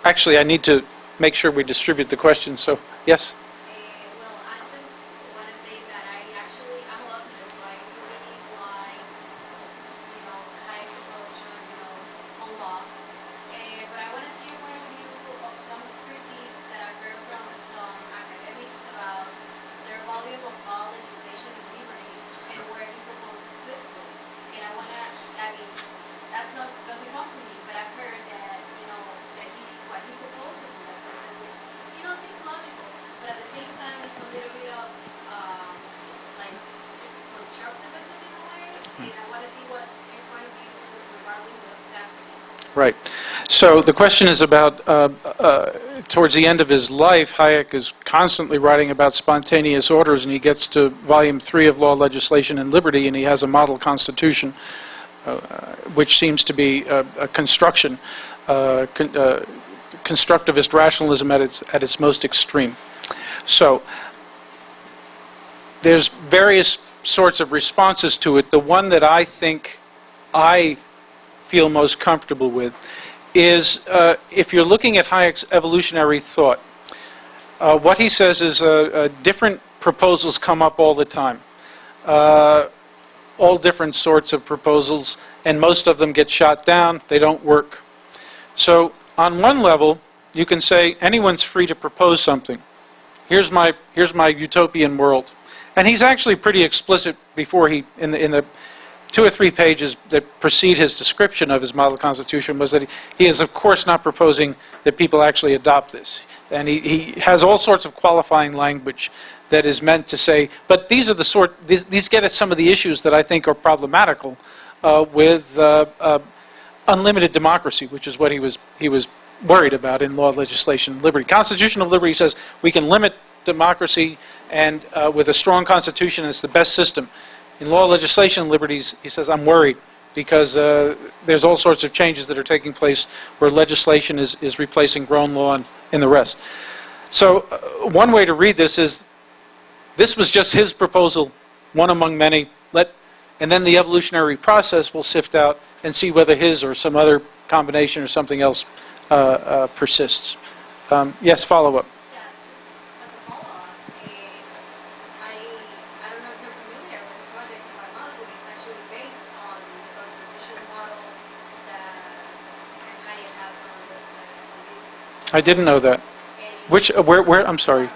Actually, I need to make sure we distribute the questions. So, yes. Well, I just want to say that I'm a law student, so I really like, Hayek's approach on law. But I want to see your point of view of some critiques that I've heard from some academics about their volume of law legislation and liberty and where he proposes a system. And I want to, doesn't come from me, but I've heard that, what he proposes in that system, which, seems logical, but at the same time, it's a little bit of, constructivism in a way, and I want to see what your point of view regardless of that. Right. So the question is about, towards the end of his life, Hayek is constantly writing about spontaneous orders, and he gets to volume 3 of Law, Legislation, and Liberty, and he has a model constitution, which seems to be a construction, constructivist rationalism at its most extreme. So there's various sorts of responses to it. The one that I think I feel most comfortable with is if you're looking at Hayek's evolutionary thought, what he says is different proposals come up all the time. All different sorts of proposals, and most of them get shot down. They don't work. So on one level, you can say anyone's free to propose something. Here's my utopian world, and he's actually pretty explicit before in the 2 or 3 pages that precede his description of his model constitution was that he is of course not proposing that people actually adopt this, and he has all sorts of qualifying language that is meant to say, but these are these get at some of the issues that I think are problematical with unlimited democracy, which is what he was worried about in Law, Legislation, and Liberty. Constitutional liberty says we can limit democracy, and with a strong constitution, it's the best system. In Law, Legislation, and Liberties, he says, I'm worried because there's all sorts of changes that are taking place where legislation is replacing grown law and the rest. So one way to read this is, this was just his proposal, one among many, and then the evolutionary process will sift out and see whether his or some other combination or something else persists. Yes, follow up. Yeah, just as a follow-up, I don't know if you're familiar with the project by Milton. It's actually based on the constitutional model that Hayek has on this. I didn't know that. Which, where, I'm sorry.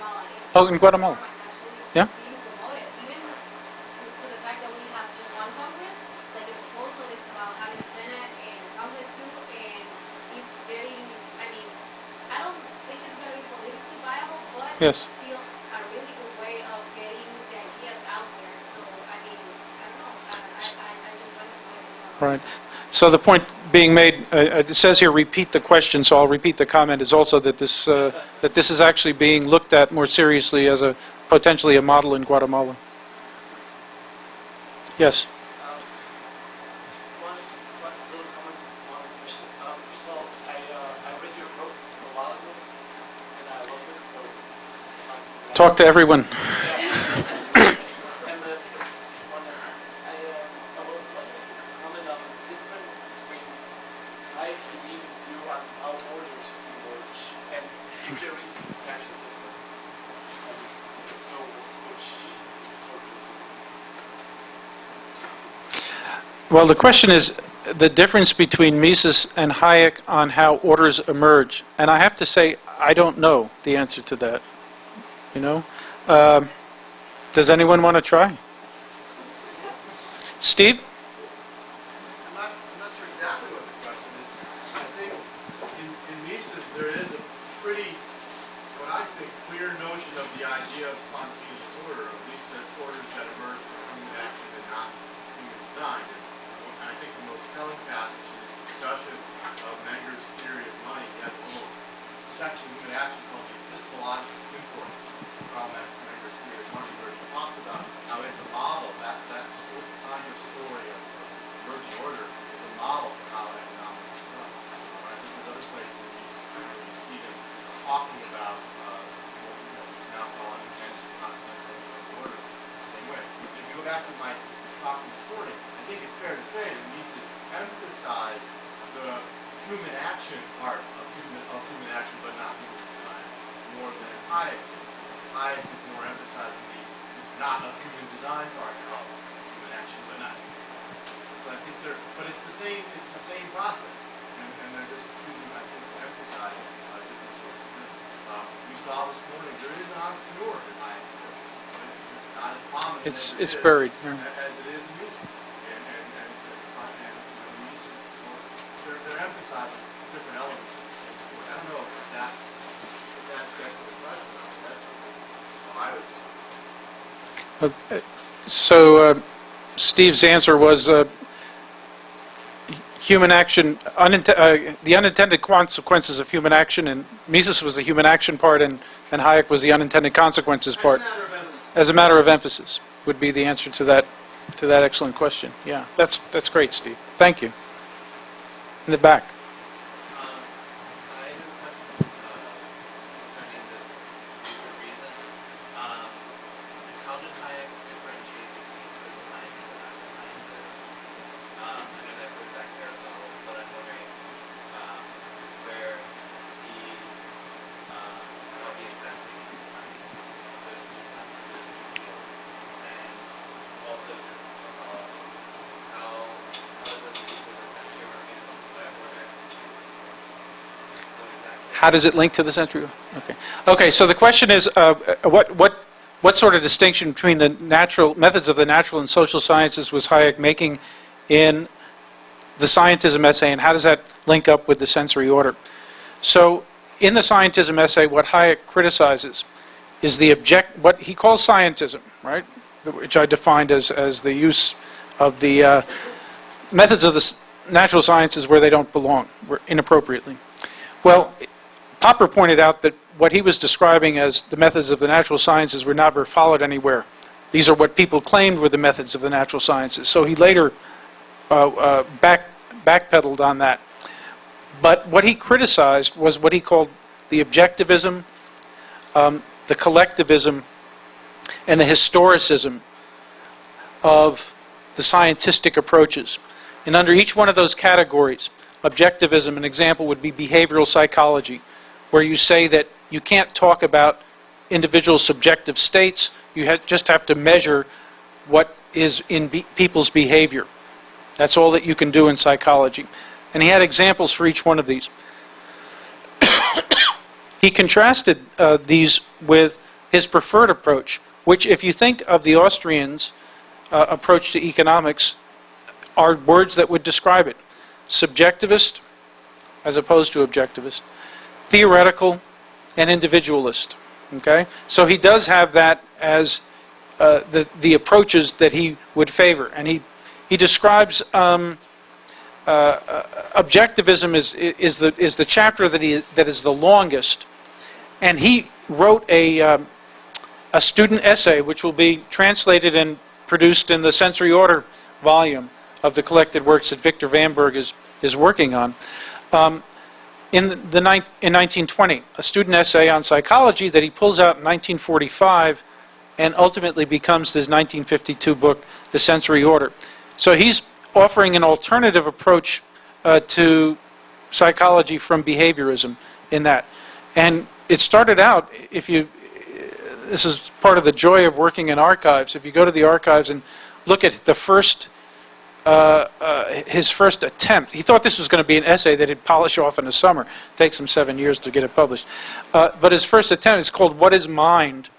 Oh, in Guatemala. Yeah. It's being promoted, even for the fact that we have just one Congress. Like the proposal is about having a Senate and Congress too, and it's getting. I mean, I don't think it's going to be politically viable, but Yes. it's still a really good way of getting the ideas out there. So I mean, I don't know. I just wanted to know. Right. So the point being made, it says here, repeat the question, so I'll repeat the comment, is also that this is actually being looked at more seriously as potentially a model in Guatemala. Yes. One little comment, one question. First of all, I read your book a while ago, and I loved it, so... Talk to everyone. And this one is, I was wondering if you could comment on the difference between Hayek's and Mises' view on how orders emerge, and if there is a substantial difference. And if so, which sort of is Well, the question is the difference between Mises and Hayek on how orders emerge. And I have to say, I don't know the answer to that. You know? Does anyone want to try? Steve? I'm not sure exactly what the question is. I think in Mises there is a pretty, what I think, clear notion of the idea of spontaneous order, at least the orders that emerge from human action and not human design. And I think the most telling passage in the discussion of Menger's theory of money, he has a little section, human action, called the epistemological import from that Menger's theory of money, where he talks about how it's a model, that kind of story of emerging order is a model for how economics is done. I think there's other places in Mises where you see him talking about what we now call unintended consequential order the same way. If you go back to my talk this morning, I think it's fair to say that Mises emphasized the human action part of human action, but not human design, more than Hayek did. Hayek is more emphasizing the not a human design part of human action, but not human design. So I think but it's the same process, and they're just choosing, I think, to emphasize different sorts of things. We saw this morning there is an entrepreneur in Hayek's work, but it's not as prominent. It's buried. As it is in Mises, and Mises, they're emphasizing different elements of the same story. I don't know if that gets to the question. That's how I would. So Steve's answer was human action, the unintended consequences of human action, and Mises was the human action part, and Hayek was the unintended consequences part. As a matter of emphasis, would be the answer to that excellent question. Yeah, that's great, Steve. Thank you. In the back. I have a question concerning the use of reason. How did Hayek differentiate between social sciences and natural sciences? I know that goes back to Aristotle, but I'm wondering where he, how he exactly defines those two sciences in the field, and also just how does it lead to the century organism order? What exactly? How does it link to the century? Okay. So the question is, what sort of distinction between the natural methods of the natural and social sciences was Hayek making in the scientism essay, and how does that link up with the sensory order? So, in the scientism essay, what Hayek criticizes is what he calls scientism, right? Which I defined as the use of the methods of the natural sciences where they don't belong, inappropriately. Well, Popper pointed out that what he was describing as the methods of the natural sciences were never followed anywhere. These are what people claimed were the methods of the natural sciences. So he later backpedaled on that. But what he criticized was what he called the objectivism, the collectivism, and the historicism of the scientific approaches. And under each one of those categories, objectivism, an example would be behavioral psychology, where you say that you can't talk about individual subjective states, you just have to measure what is in people's behavior. That's all that you can do in psychology. And he had examples for each one of these. He contrasted these with his preferred approach, which, if you think of the Austrians' approach to economics, are words that would describe it. Subjectivist, as opposed to objectivist. Theoretical, and individualist. Okay? So he does have that as the approaches that he would favor. And he describes objectivism is the chapter that is the longest. And he wrote a student essay which will be translated and produced in the sensory order volume of the collected works that Victor Vanberg is working on. In 1920, a student essay on psychology that he pulls out in 1945 and ultimately becomes his 1952 book, The Sensory Order. So he's offering an alternative approach to psychology from behaviorism in that. And it started out, this is part of the joy of working in archives, if you go to the archives and look at the first, his first attempt, he thought this was going to be an essay that he'd polish off in the summer. It takes him 7 years to get it published. But his first attempt is called What is Mind?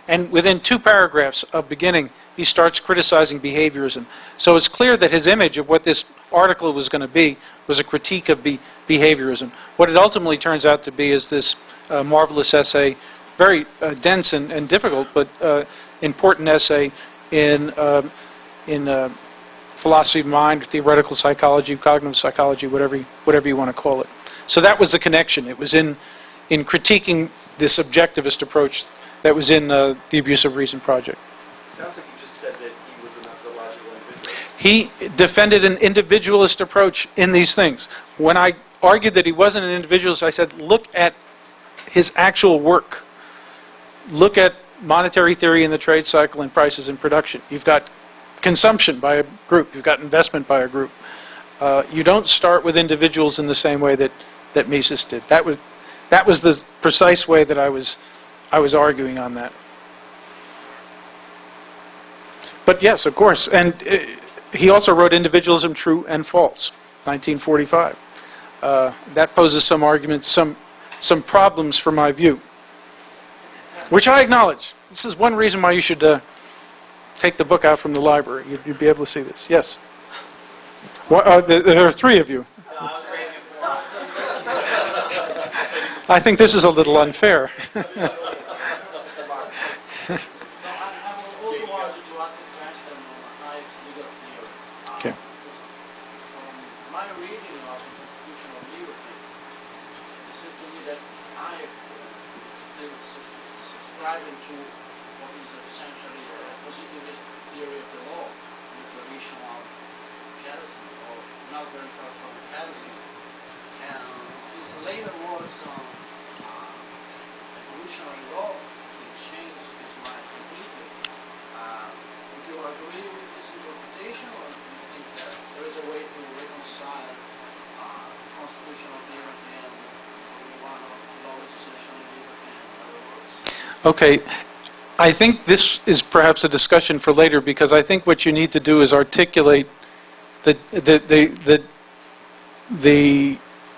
And within 2 paragraphs of beginning, he starts criticizing behaviorism. So it's clear that his image of what this article was going to be was a critique of behaviorism. What it ultimately turns out to be is this marvelous essay, very dense and difficult, but important essay in philosophy of mind, theoretical psychology, cognitive psychology, whatever you want to call it. So that was the connection. It was in critiquing this objectivist approach that was in the Abuse of Reason project. Sounds like you just said that he was a methodological individualist. He defended an individualist approach in these things. When I argued that he wasn't an individualist, I said, look at his actual work. Look at monetary theory in the trade cycle and prices in production. You've got consumption by a group. You've got investment by a group. You don't start with individuals in the same way that Mises did. That was the precise way that I was arguing on that. But yes, of course, and he also wrote Individualism, True and False, 1945. That poses some arguments, some problems for my view, which I acknowledge. This is one reason why you should take the book out from the library. You'd be able to see this. Yes? There are 3 of you. I think this is a little unfair. So I also wanted to ask a question on Hayek's legal theory. Okay. From my reading of the Constitution of Liberty, it seems to me that Hayek is subscribing to what is essentially a positivist theory of the law, in the tradition of Kelsen, or not very far from Kelsen. And his later works on evolutionary law, it changed his mind completely. Would you agree with this interpretation, or do you think that there is a way to reconcile the Constitution of Liberty and one of law legislation of liberty and other works? Okay. I think this is perhaps a discussion for later, because I think what you need to do is articulate the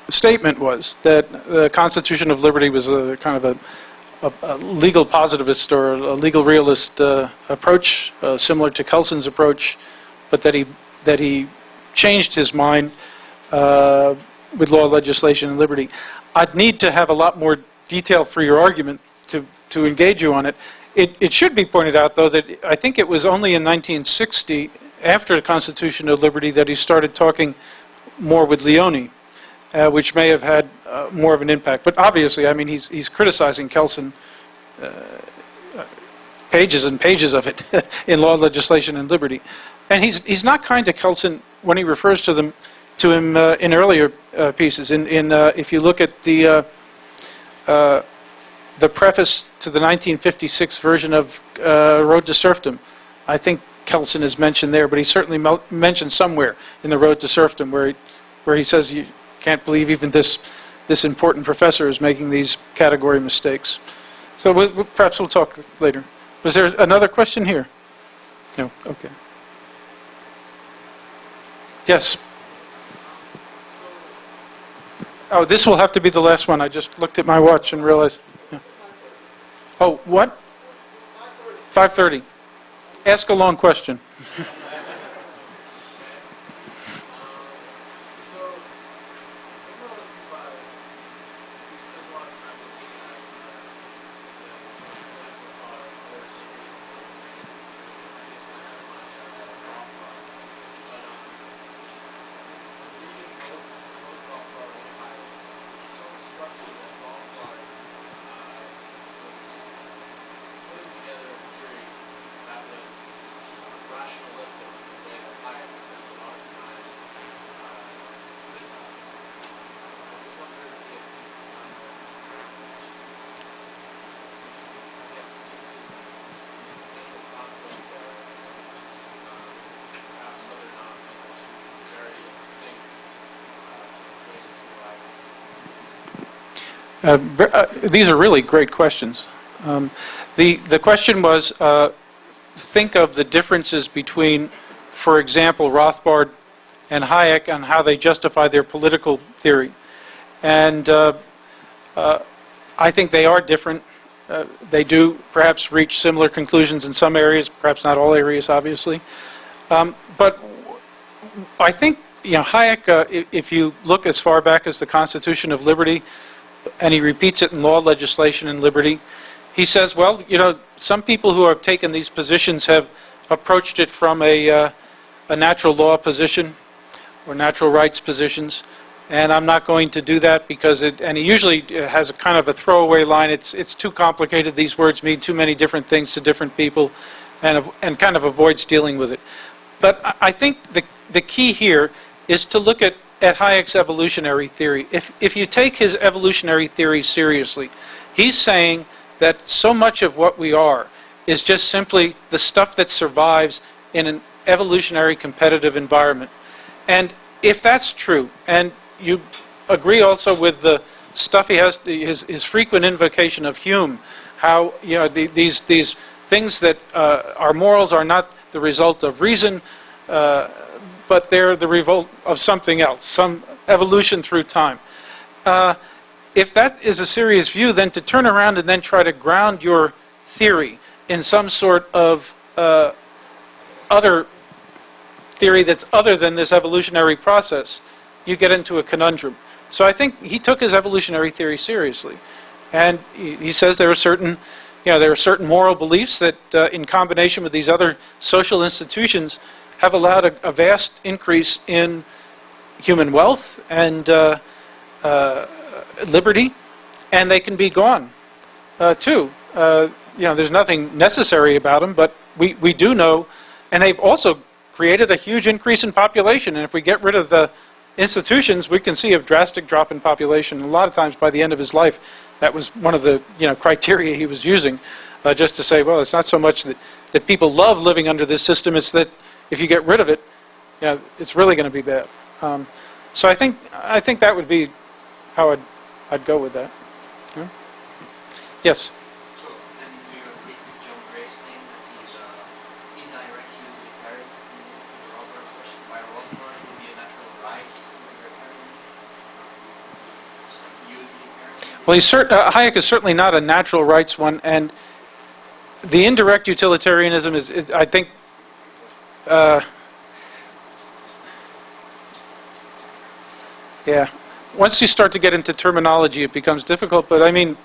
statement was that the Constitution of Liberty was a kind of a legal positivist or a legal realist approach, similar to Kelsen's approach, but that he changed his mind with law, legislation, and liberty. I'd need to have a lot more detail for your argument to engage you on it. It should be pointed out, though, that I think it was only in 1960, after the Constitution of Liberty, that he started talking more with Leone, which may have had more of an impact. But obviously, I mean, he's criticizing Kelsen, pages and pages of it, in Law, Legislation, and Liberty. And he's not kind to Kelsen when he refers to him in earlier pieces. If you look at the preface to the 1956 version of Road to Serfdom, I think Kelsen is mentioned there, but he's certainly mentioned somewhere in the Road to Serfdom where he says you can't believe even this important professor is making these category mistakes. So perhaps we'll talk later. Was there another question here? No? Okay. Yes? Oh, this will have to be the last one. I just looked at my watch and realized. Yeah. Oh, what? 5:30. Ask a long question. These are really great questions. The question was, think of the differences between, for example, Rothbard and Hayek and how they justify their political theory. And I think they are different. They do perhaps reach similar conclusions in some areas, perhaps not all areas, obviously. But I think, Hayek, if you look as far back as the Constitution of Liberty, and he repeats it in law, legislation, and liberty, he says, well, some people who have taken these positions have approached it from a natural law position or natural rights positions, and I'm not going to do that because and he usually has a kind of a throwaway line, it's too complicated, these words mean too many different things to different people, and kind of avoids dealing with it. But I think the key here is to look at Hayek's evolutionary theory. If you take his evolutionary theory seriously, he's saying that so much of what we are is just simply the stuff that survives in an evolutionary competitive environment. And if that's true, and you agree also with the stuff he has, his frequent invocation of Hume, how these things that our morals are not the result of reason, but they're the result of something else, some evolution through time. If that is a serious view, then to turn around and then try to ground your theory in some sort of other theory that's other than this evolutionary process, you get into a conundrum. So I think he took his evolutionary theory seriously. And he says there are certain moral beliefs that in combination with these other social institutions have allowed a vast increase in human wealth and liberty, and they can be gone too. There's nothing necessary about them, but we do know, and they've also created a huge increase in population, and if we get rid of the institutions, we can see a drastic drop in population. A lot of times by the end of his life, that was one of the criteria he was using, just to say, well, it's not so much that people love living under this system, it's that if you get rid of it, it's really going to be bad. So I think that would be how I'd go with that. Yeah? Yes? So then do you agree with John Gray's claim that he's indirect utilitarian in the Rothbard question, while Rothbard would be a natural rights utilitarian? Well, Hayek is certainly not a natural rights one, and the indirect utilitarianism is I think, once you start to get into terminology, it becomes difficult. But I mean,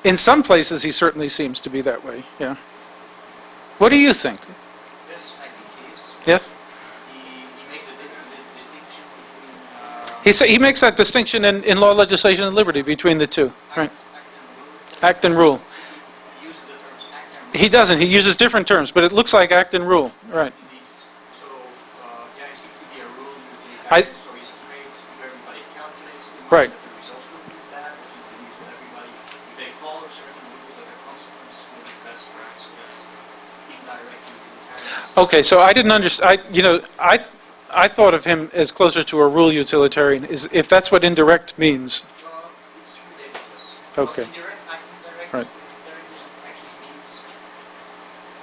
in some places, he certainly seems to be that way. Yeah. What do you think? Yes, I think he is. Yes. He makes a distinction between. He makes that distinction in law, legislation, and liberty between the two. Right. Act and rule. Act and rule. He uses the terms act and rule. He doesn't. He uses different terms, but it looks like act and rule. Right. So, it seems to be a rule utilitarian, so he's afraid if everybody calculates too much, Right. that the results will be bad, that he believes that everybody, if they follow certain rules, that the consequences will be best, right? So that's indirect utilitarianism. Okay. So I didn't understand. I thought of him as closer to a rule utilitarian. If that's what indirect means. It's related to us. Okay. Indirect Right. utilitarianism actually means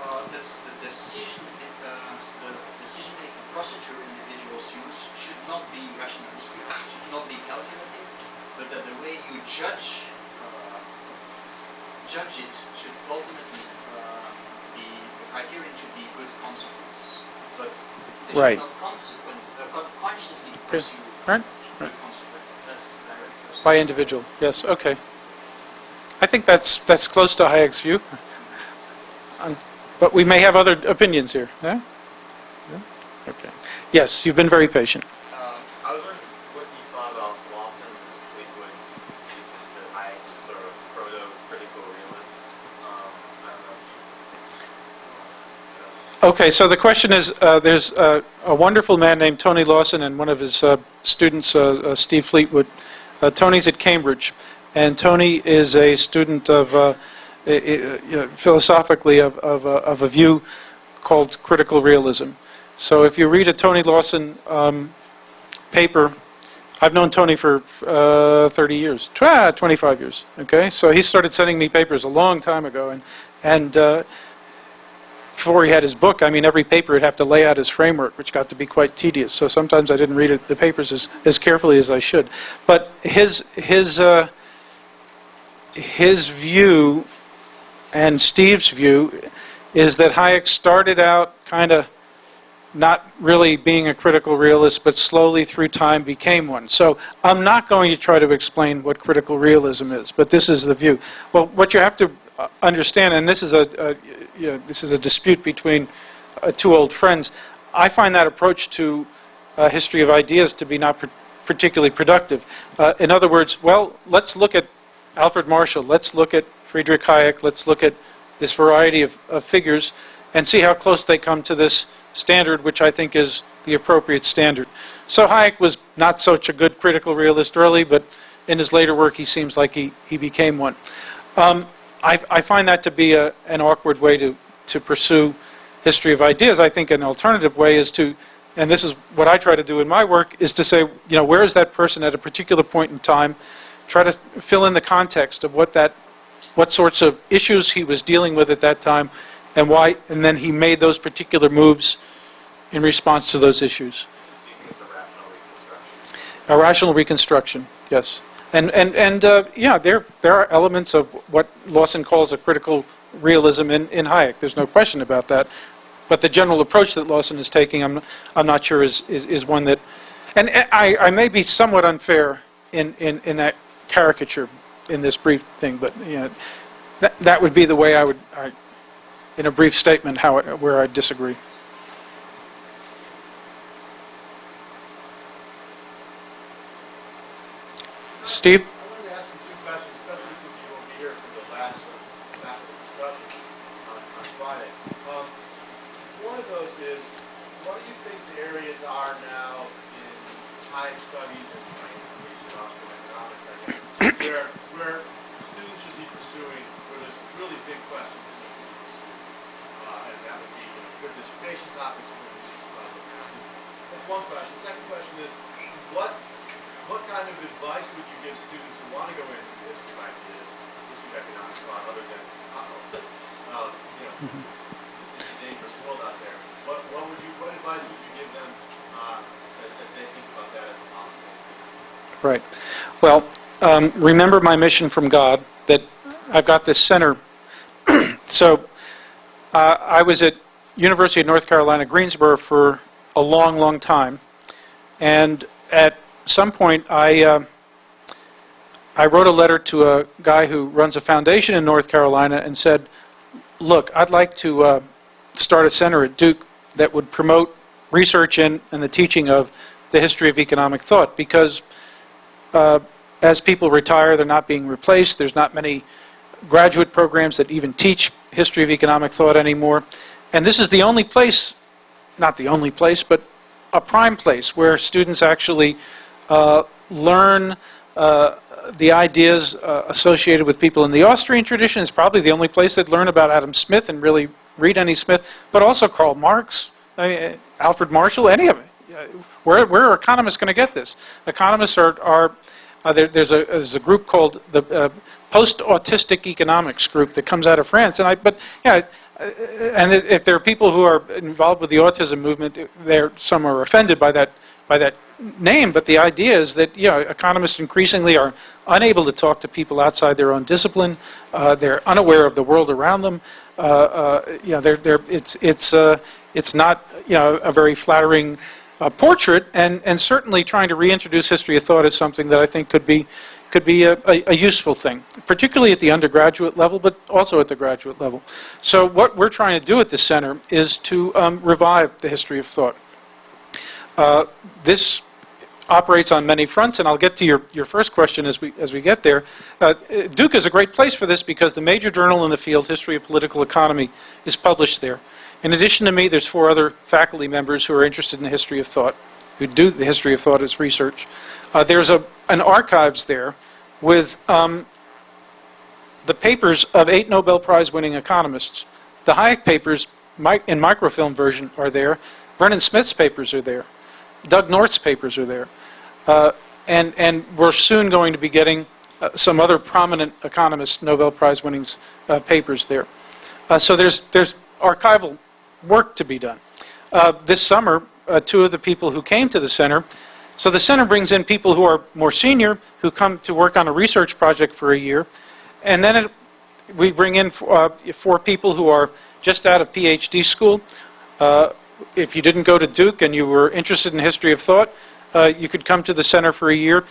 that the decision-making procedure individuals use should not be rationalistic, should not be calculative, but that the way you judge it should ultimately be, the criterion should be good consequences. But they Right. should not consciously pursue Right. good consequences. That's direct. By individual. Yes. Okay. I think that's close to Hayek's view. But we may have other opinions here. Yeah? Okay. Yes, you've been very patient. I was wondering what you thought about Lawson's and Fleetwood's thesis that Hayek is sort of proto-critical realist. I don't know. Okay, so the question is, there's a wonderful man named Tony Lawson and one of his students, Steve Fleetwood. Tony's at Cambridge, and Tony is a student of, philosophically, of a view called critical realism. So if you read a Tony Lawson paper, I've known Tony for 30 years, 25 years. Okay, so he started sending me papers a long time ago, and before he had his book, I mean, every paper would have to lay out his framework, which got to be quite tedious. So sometimes I didn't read the papers as carefully as I should. But his view and Steve's view is that Hayek started out kind of not really being a critical realist, but slowly through time became one. So I'm not going to try to explain what critical realism is, but this is the view. Well, what you have to understand, and this is a dispute between two old friends, I find that approach to history of ideas to be not particularly productive. In other words, well, let's look at Alfred Marshall, let's look at Friedrich Hayek, let's look at this variety of figures and see how close they come to this standard, which I think is the appropriate standard. So Hayek was not such a good critical realist early, but in his later work he seems like he became one. I find that to be an awkward way to pursue history of ideas. I think an alternative way is to, and this is what I try to do in my work, is to say, where is that person at a particular point in time? Try to fill in the context of what sorts of issues he was dealing with at that time, and why, and then he made those particular moves in response to those issues. So you think it's a rational reconstruction? A rational reconstruction, yes. And yeah, there are elements of what Lawson calls a critical realism in Hayek. There's no question about that. But the general approach that Lawson is taking, I'm not sure is one that, and I may be somewhat unfair in that caricature in this brief thing, but that would be the way I would, in a brief statement, where I disagree. Steve? I wanted to ask you two questions, especially since you won't be here for the last half of the discussion on Friday. One of those is, what do you think the areas are now in Hayek studies and recent Austrian economics, I guess, where students should be pursuing, where there's really big questions that need to be pursued, and that would be good dissertation topics and good research topics. That's one question. The second question is, what kind of advice would you give students who want to go into the history of ideas, history of economics, other than, it's a dangerous world out there. What advice would you give them as they think about that as possible? Right. Well, remember my mission from God, that I've got this center. So I was at University of North Carolina, Greensboro for a long, long time. And at some point, I wrote a letter to a guy who runs a foundation in North Carolina and said, look, I'd like to start a center at Duke that would promote research in and the teaching of the history of economic thought, because as people retire, they're not being replaced. There's not many graduate programs that even teach history of economic thought anymore. And this is the only place, not the only place, but a prime place where students actually learn the ideas associated with people in the Austrian tradition. It's probably the only place they'd learn about Adam Smith and really read any Smith, but also Karl Marx, Alfred Marshall, any of it. Where are economists going to get this? Economists there's a group called the Post-Autistic Economics group that comes out of France, and if there are people who are involved with the autism movement, some are offended by that name, but the idea is that economists increasingly are unable to talk to people outside their own discipline. They're unaware of the world around them. It's not a very flattering portrait, and certainly trying to reintroduce history of thought is something that I think could be a useful thing, particularly at the undergraduate level, but also at the graduate level. So what we're trying to do at the center is to revive the history of thought. This operates on many fronts, and I'll get to your first question as we get there. Duke is a great place for this because the major journal in the field, History of Political Economy, is published there. In addition to me, there's 4 other faculty members who are interested in the history of thought, who do the history of thought as research. There's an archives there with the papers of 8 Nobel Prize-winning economists. The Hayek papers in microfilm version are there. Vernon Smith's papers are there. Doug North's papers are there. and we're soon going to be getting some other prominent economists, Nobel Prize winning papers there. So there's archival work to be done. This summer, two of the people who came to the center, so the center brings in people who are more senior, who come to work on a research project for a year, and then we bring in 4 people who are just out of PhD school. If you didn't go to Duke and you were interested in history of thought, you could come to the center for a year.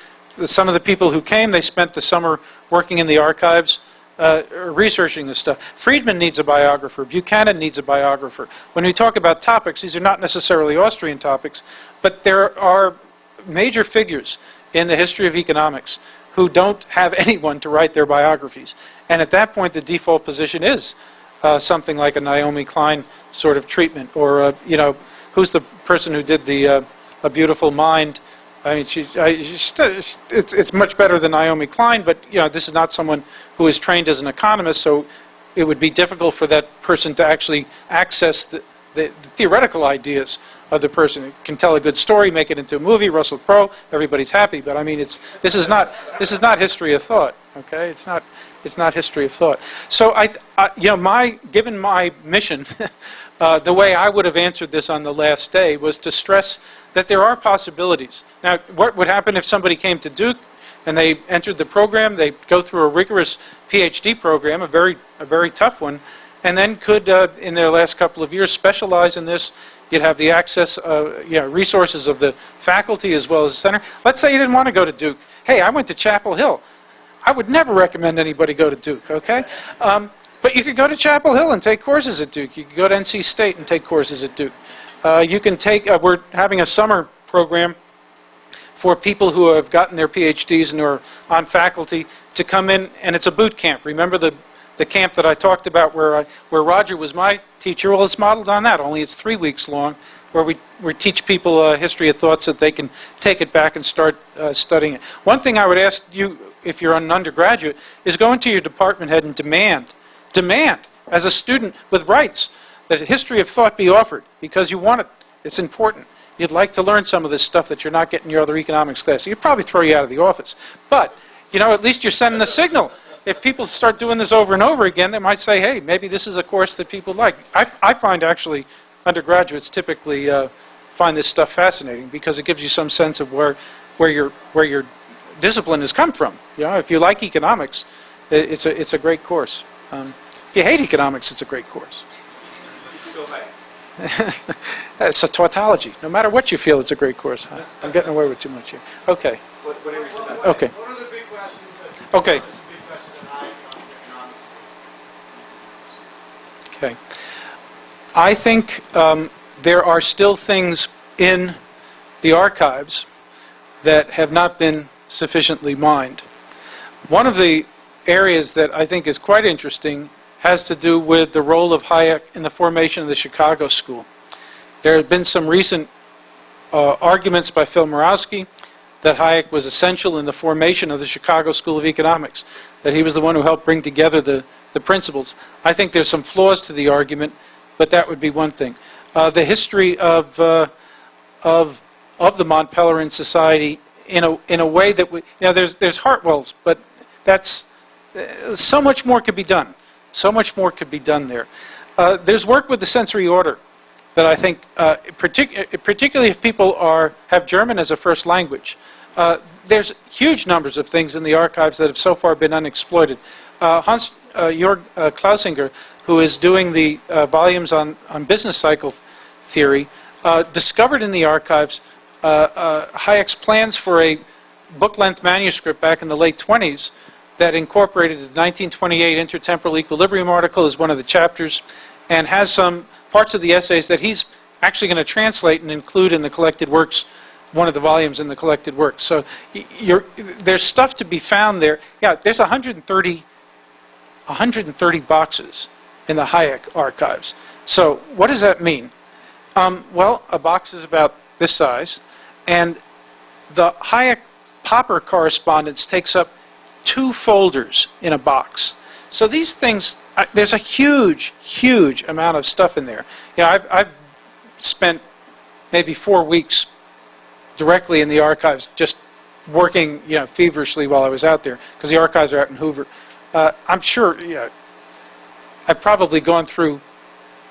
Some of the people who came, they spent the summer working in the archives, researching this stuff. Friedman needs a biographer. Buchanan needs a biographer. When we talk about topics, these are not necessarily Austrian topics, but there are major figures in the history of economics who don't have anyone to write their biographies. And at that point, the default position is something like a Naomi Klein sort of treatment, or who's the person who did the A Beautiful Mind? I mean, it's much better than Naomi Klein, but this is not someone who is trained as an economist, so it would be difficult for that person to actually access the theoretical ideas of the person. It can tell a good story, make it into a movie, Russell Crowe, everybody's happy. But I mean, this is not history of thought. Okay, it's not history of thought. So given my mission, the way I would have answered this on the last day was to stress that there are possibilities. Now, what would happen if somebody came to Duke and they entered the program? They go through a rigorous PhD program, a very tough one, and then could, in their last couple of years, specialize in this. You'd have the access, resources of the faculty as well as the center. Let's say you didn't want to go to Duke. Hey, I went to Chapel Hill. I would never recommend anybody go to Duke, okay? But you could go to Chapel Hill and take courses at Duke. You could go to NC State and take courses at Duke. You can take, we're having a summer program for people who have gotten their PhDs and who are on faculty to come in, and it's a boot camp. Remember the camp that I talked about where Roger was my teacher? Well, it's modeled on that, only it's 3 weeks long, where we teach people history of thought so that they can take it back and start studying it. One thing I would ask you, if you're an undergraduate, is go into your department head and demand, as a student with rights, that a history of thought be offered, because you want it. It's important. You'd like to learn some of this stuff that you're not getting in your other economics class. You'd probably throw you out of the office. But, at least you're sending a signal. If people start doing this over and over again, they might say, hey, maybe this is a course that people like. I find actually undergraduates typically find this stuff fascinating because it gives you some sense of where your discipline has come from. If you like economics, it's a great course. If you hate economics, it's a great course. So high. It's a tautology. No matter what you feel, it's a great course. Huh? I'm getting away with too much here. Okay. Whatever you said. Okay. What are the big questions that Okay. Okay. I think there are still things in the archives that have not been sufficiently mined. One of the areas that I think is quite interesting has to do with the role of Hayek in the formation of the Chicago School. There have been some recent arguments by Phil Murawski that Hayek was essential in the formation of the Chicago School of Economics, that he was the one who helped bring together the principles. I think there's some flaws to the argument, but that would be one thing. The history of the Mont Pelerin Society in a way that there's Hartwell's, but that's so much more could be done. So much more could be done there. There's work with the sensory order that I think, particularly if people have German as a first language, there's huge numbers of things in the archives that have so far been unexploited. Jörg Klausinger, who is doing the volumes on business cycle theory, discovered in the archives Hayek's plans for a book-length manuscript back in the late 20s that incorporated the 1928 intertemporal equilibrium article as one of the chapters, and has some parts of the essays that he's actually going to translate and include in the collected works, one of the volumes in the collected works. So there's stuff to be found there. Yeah, there's 130 boxes in the Hayek archives. So what does that mean? Well, a box is about this size, and the Hayek Popper correspondence takes up 2 folders in a box. So these things, there's a huge amount of stuff in there. I've spent maybe 4 weeks directly in the archives just working, feverishly while I was out there, because the archives are out in Hoover. I'm sure, I've probably gone through,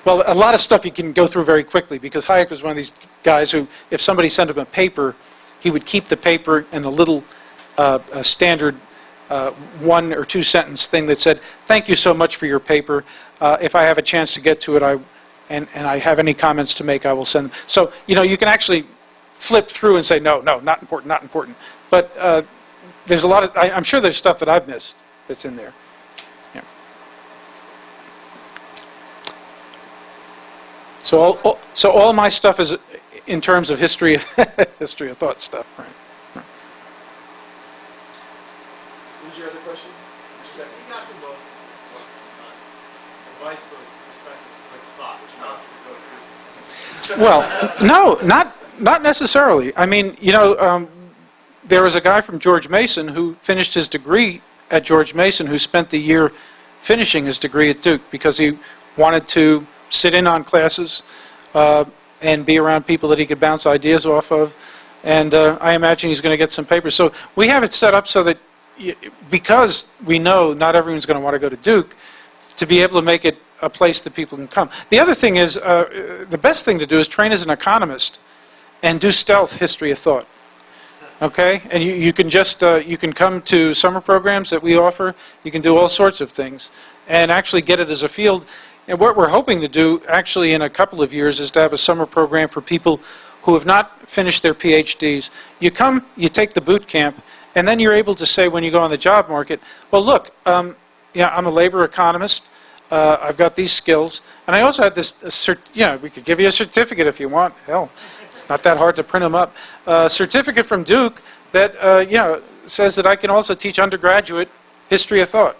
well, a lot of stuff you can go through very quickly, because Hayek was one of these guys who, if somebody sent him a paper, he would keep the paper and the little standard 1 or 2 sentence thing that said, "Thank you so much for your paper. If I have a chance to get to it, and I have any comments to make, I will send them." So, you can actually flip through and say, no, not important, not important. But there's a lot of, I'm sure there's stuff that I've missed that's in there. Yeah. So all my stuff is in terms of history of thought stuff, right? What was your other question? Your second? He got them both. Advice for perspective, like thought, which not Well, no, not necessarily. I mean, there was a guy from George Mason who finished his degree at George Mason who spent the year finishing his degree at Duke because he wanted to sit in on classes and be around people that he could bounce ideas off of. And I imagine he's going to get some papers. So we have it set up so that because we know not everyone's going to want to go to Duke, to be able to make it a place that people can come. The other thing is, the best thing to do is train as an economist and do stealth history of thought. Okay? And you can just, you can come to summer programs that we offer. You can do all sorts of things and actually get it as a field. And what we're hoping to do, actually, in a couple of years, is to have a summer program for people who have not finished their PhDs. You come, you take the boot camp, and then you're able to say when you go on the job market, well, look, yeah, I'm a labor economist. I've got these skills. And I also had this, we could give you a certificate if you want. Hell, it's not that hard to print them up. A certificate from Duke that, says that I can also teach undergraduate history of thought.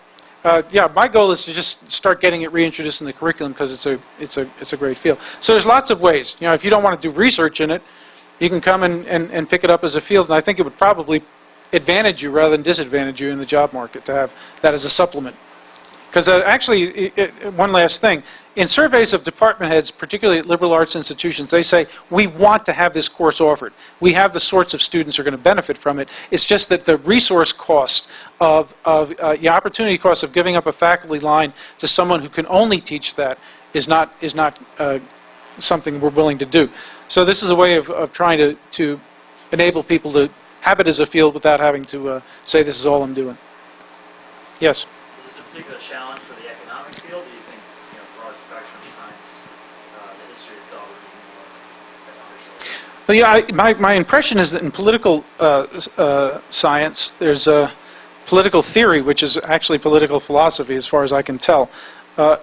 Yeah, my goal is to just start getting it reintroduced in the curriculum because it's a great field. So there's lots of ways. If you don't want to do research in it, you can come and pick it up as a field. And I think it would probably advantage you rather than disadvantage you in the job market to have that as a supplement. Because actually, one last thing. In surveys of department heads, particularly at liberal arts institutions, they say, we want to have this course offered. We have the sorts of students who are going to benefit from it. It's just that the resource cost of the opportunity cost of giving up a faculty line to someone who can only teach that is not something we're willing to do. So this is a way of trying to enable people to have it as a field without having to say this is all I'm doing. Yes? Is this a particular challenge for the economic field? Do you think, broad spectrum science, the history of thought would be more beneficial? Well, yeah, my impression is that in political science, there's a political theory, which is actually political philosophy, as far as I can tell,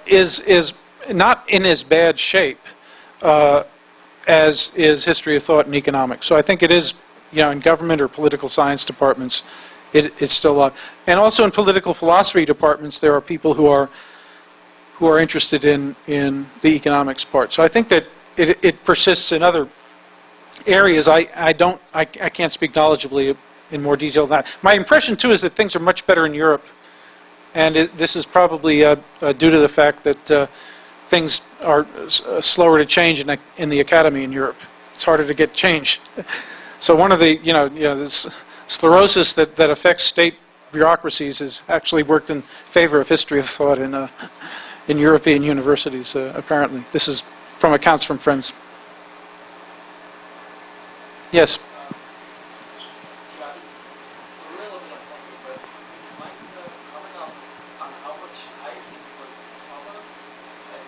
is not in as bad shape as is history of thought and economics. So I think it is, in government or political science departments, it's still up. And also in political philosophy departments, there are people who are interested in the economics part. So I think that it persists in other areas. I can't speak knowledgeably in more detail than that. My impression too is that things are much better in Europe, and this is probably due to the fact that things are slower to change in the academy in Europe. It's harder to get change. So one of the this sclerosis that affects state bureaucracies has actually worked in favor of history of thought in European universities. Apparently, this is from accounts from friends. Yes. Yeah, it's a little bit of something, but you might comment on how much Hayek influenced Popper and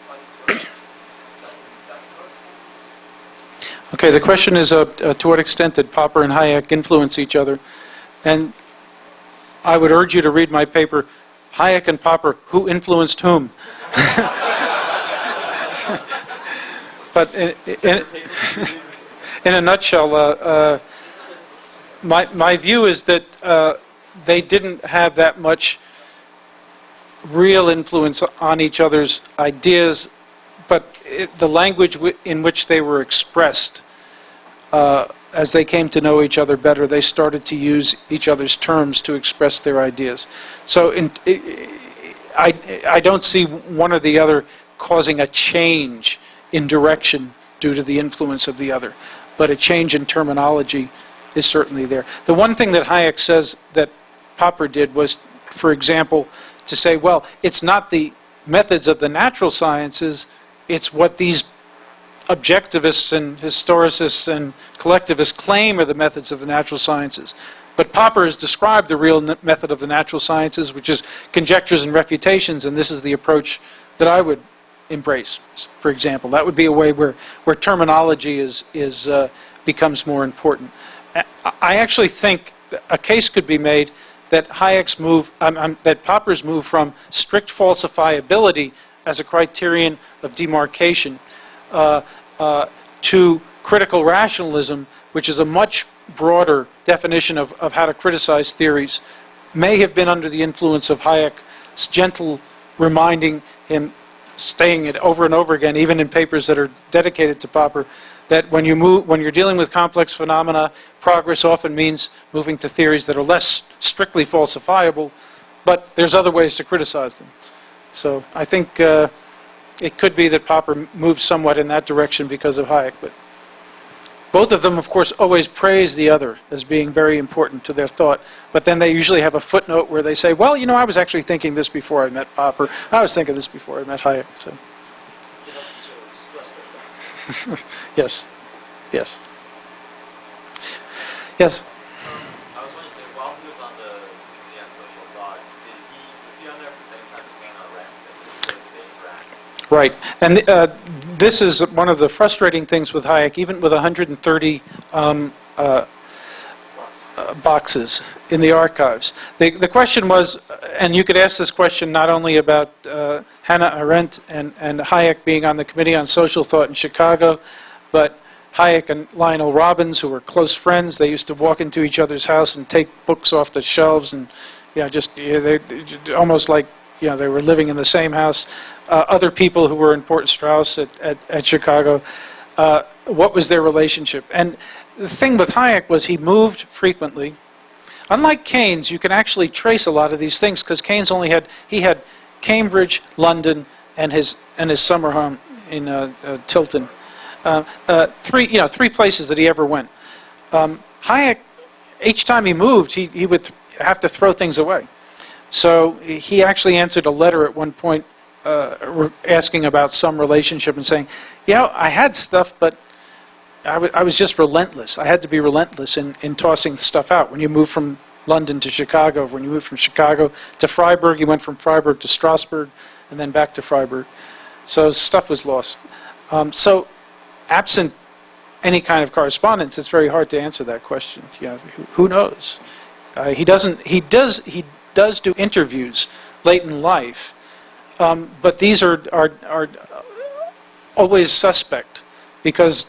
vice versa. That person. Okay, the question is to what extent did Popper and Hayek influence each other? And I would urge you to read my paper, Hayek and Popper, Who Influenced Whom? But in a nutshell, my view is that they didn't have that much real influence on each other's ideas, but the language in which they were expressed, as they came to know each other better, they started to use each other's terms to express their ideas. So I don't see one or the other causing a change in direction due to the influence of the other, but a change in terminology certainly there. The one thing that Hayek says that Popper did was, for example, to say, well, it's not the methods of the natural sciences, it's what these objectivists and historicists and collectivists claim are the methods of the natural sciences. But Popper has described the real method of the natural sciences, which is conjectures and refutations, and this is the approach that I would embrace, for example. That would be a way where terminology becomes more important. I actually think a case could be made that that Popper's move from strict falsifiability as a criterion of demarcation to critical rationalism, which is a much broader definition of how to criticize theories, may have been under the influence of Hayek's gentle reminding him, saying it over and over again, even in papers that are dedicated to Popper, that when you're dealing with complex phenomena, progress often means moving to theories that are less strictly falsifiable, but there's other ways to criticize them. So I think it could be that Popper moved somewhat in that direction because of Hayek, but both of them, of course, always praise the other as being very important to their thought, but then they usually have a footnote where they say, well, I was actually thinking this before I met Popper. I was thinking this before I met Hayek. So. Yes. Yes. Yes. I was wondering, while he was on the social thought, was he on there at the same time as Hannah Arendt? Right. And this is one of the frustrating things with Hayek, even with 130 boxes in the archives. The question was, and you could ask this question not only about Hannah Arendt and Hayek being on the Committee on Social Thought in Chicago, but Hayek and Lionel Robbins, who were close friends. They used to walk into each other's house and take books off the shelves, and they almost like they were living in the same house. Other people who were important, Strauss at Chicago. What was their relationship? And the thing with Hayek was he moved frequently. Unlike Keynes, you can actually trace a lot of these things because Keynes had Cambridge, London, and his summer home in Tilton. Three places that he ever went. Hayek, each time he moved, he would have to throw things away. So he actually answered a letter at one point asking about some relationship and saying, I had stuff, but I was just relentless. I had to be relentless in tossing stuff out. When you move from London to Chicago, when you move from Chicago to Freiburg, you went from Freiburg to Strasbourg, and then back to Freiburg. So stuff was lost. So absent any kind of correspondence, it's very hard to answer that question. Who knows? He does do interviews late in life, but these are always suspect because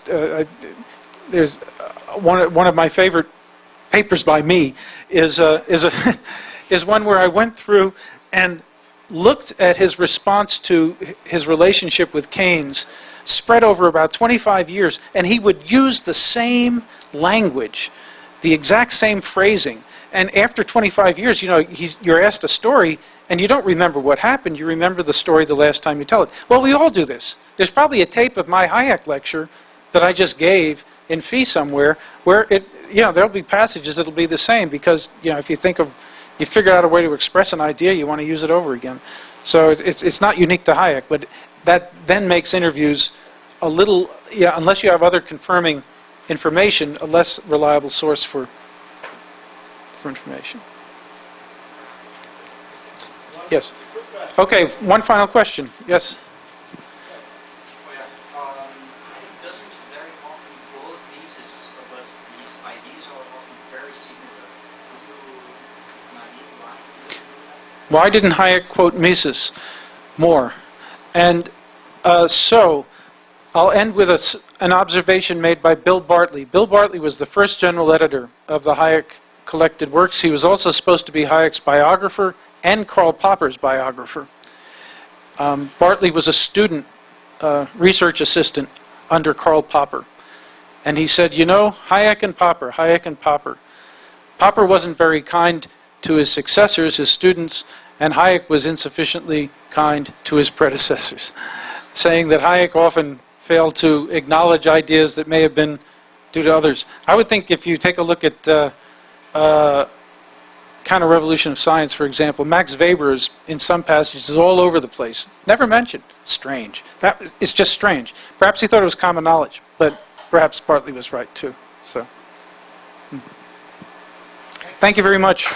there's one of my favorite papers by me is one where I went through and looked at his response to his relationship with Keynes spread over about 25 years, and he would use the same language, the exact same phrasing. And after 25 years, you're asked a story, and you don't remember what happened. You remember the story the last time you tell it. Well, we all do this. There's probably a tape of my Hayek lecture that I just gave in Phi somewhere, where there'll be passages that'll be the same because if you figure out a way to express an idea, you want to use it over again. So it's not unique to Hayek, but that then makes interviews a little, unless you have other confirming information, a less reliable source for information. Yes. Okay, one final question. Yes. Doesn't very often quote Mises, but these ideas are often very similar. Would you have an idea why? Why didn't Hayek quote Mises more? And so I'll end with an observation made by Bill Bartley. Bill Bartley was the first general editor of the Hayek collected works. He was also supposed to be Hayek's biographer and Karl Popper's biographer. Bartley was a student, research assistant under Karl Popper. And he said, Hayek and Popper. Popper wasn't very kind to his successors, his students, and Hayek was insufficiently kind to his predecessors, saying that Hayek often failed to acknowledge ideas that may have been due to others. I would think if you take a look at Counter-Revolution of Science, for example, Max Weber is, in some passages, all over the place. Never mentioned. Strange. It's just strange. Perhaps he thought it was common knowledge, but perhaps partly was right, too. So, thank you very much.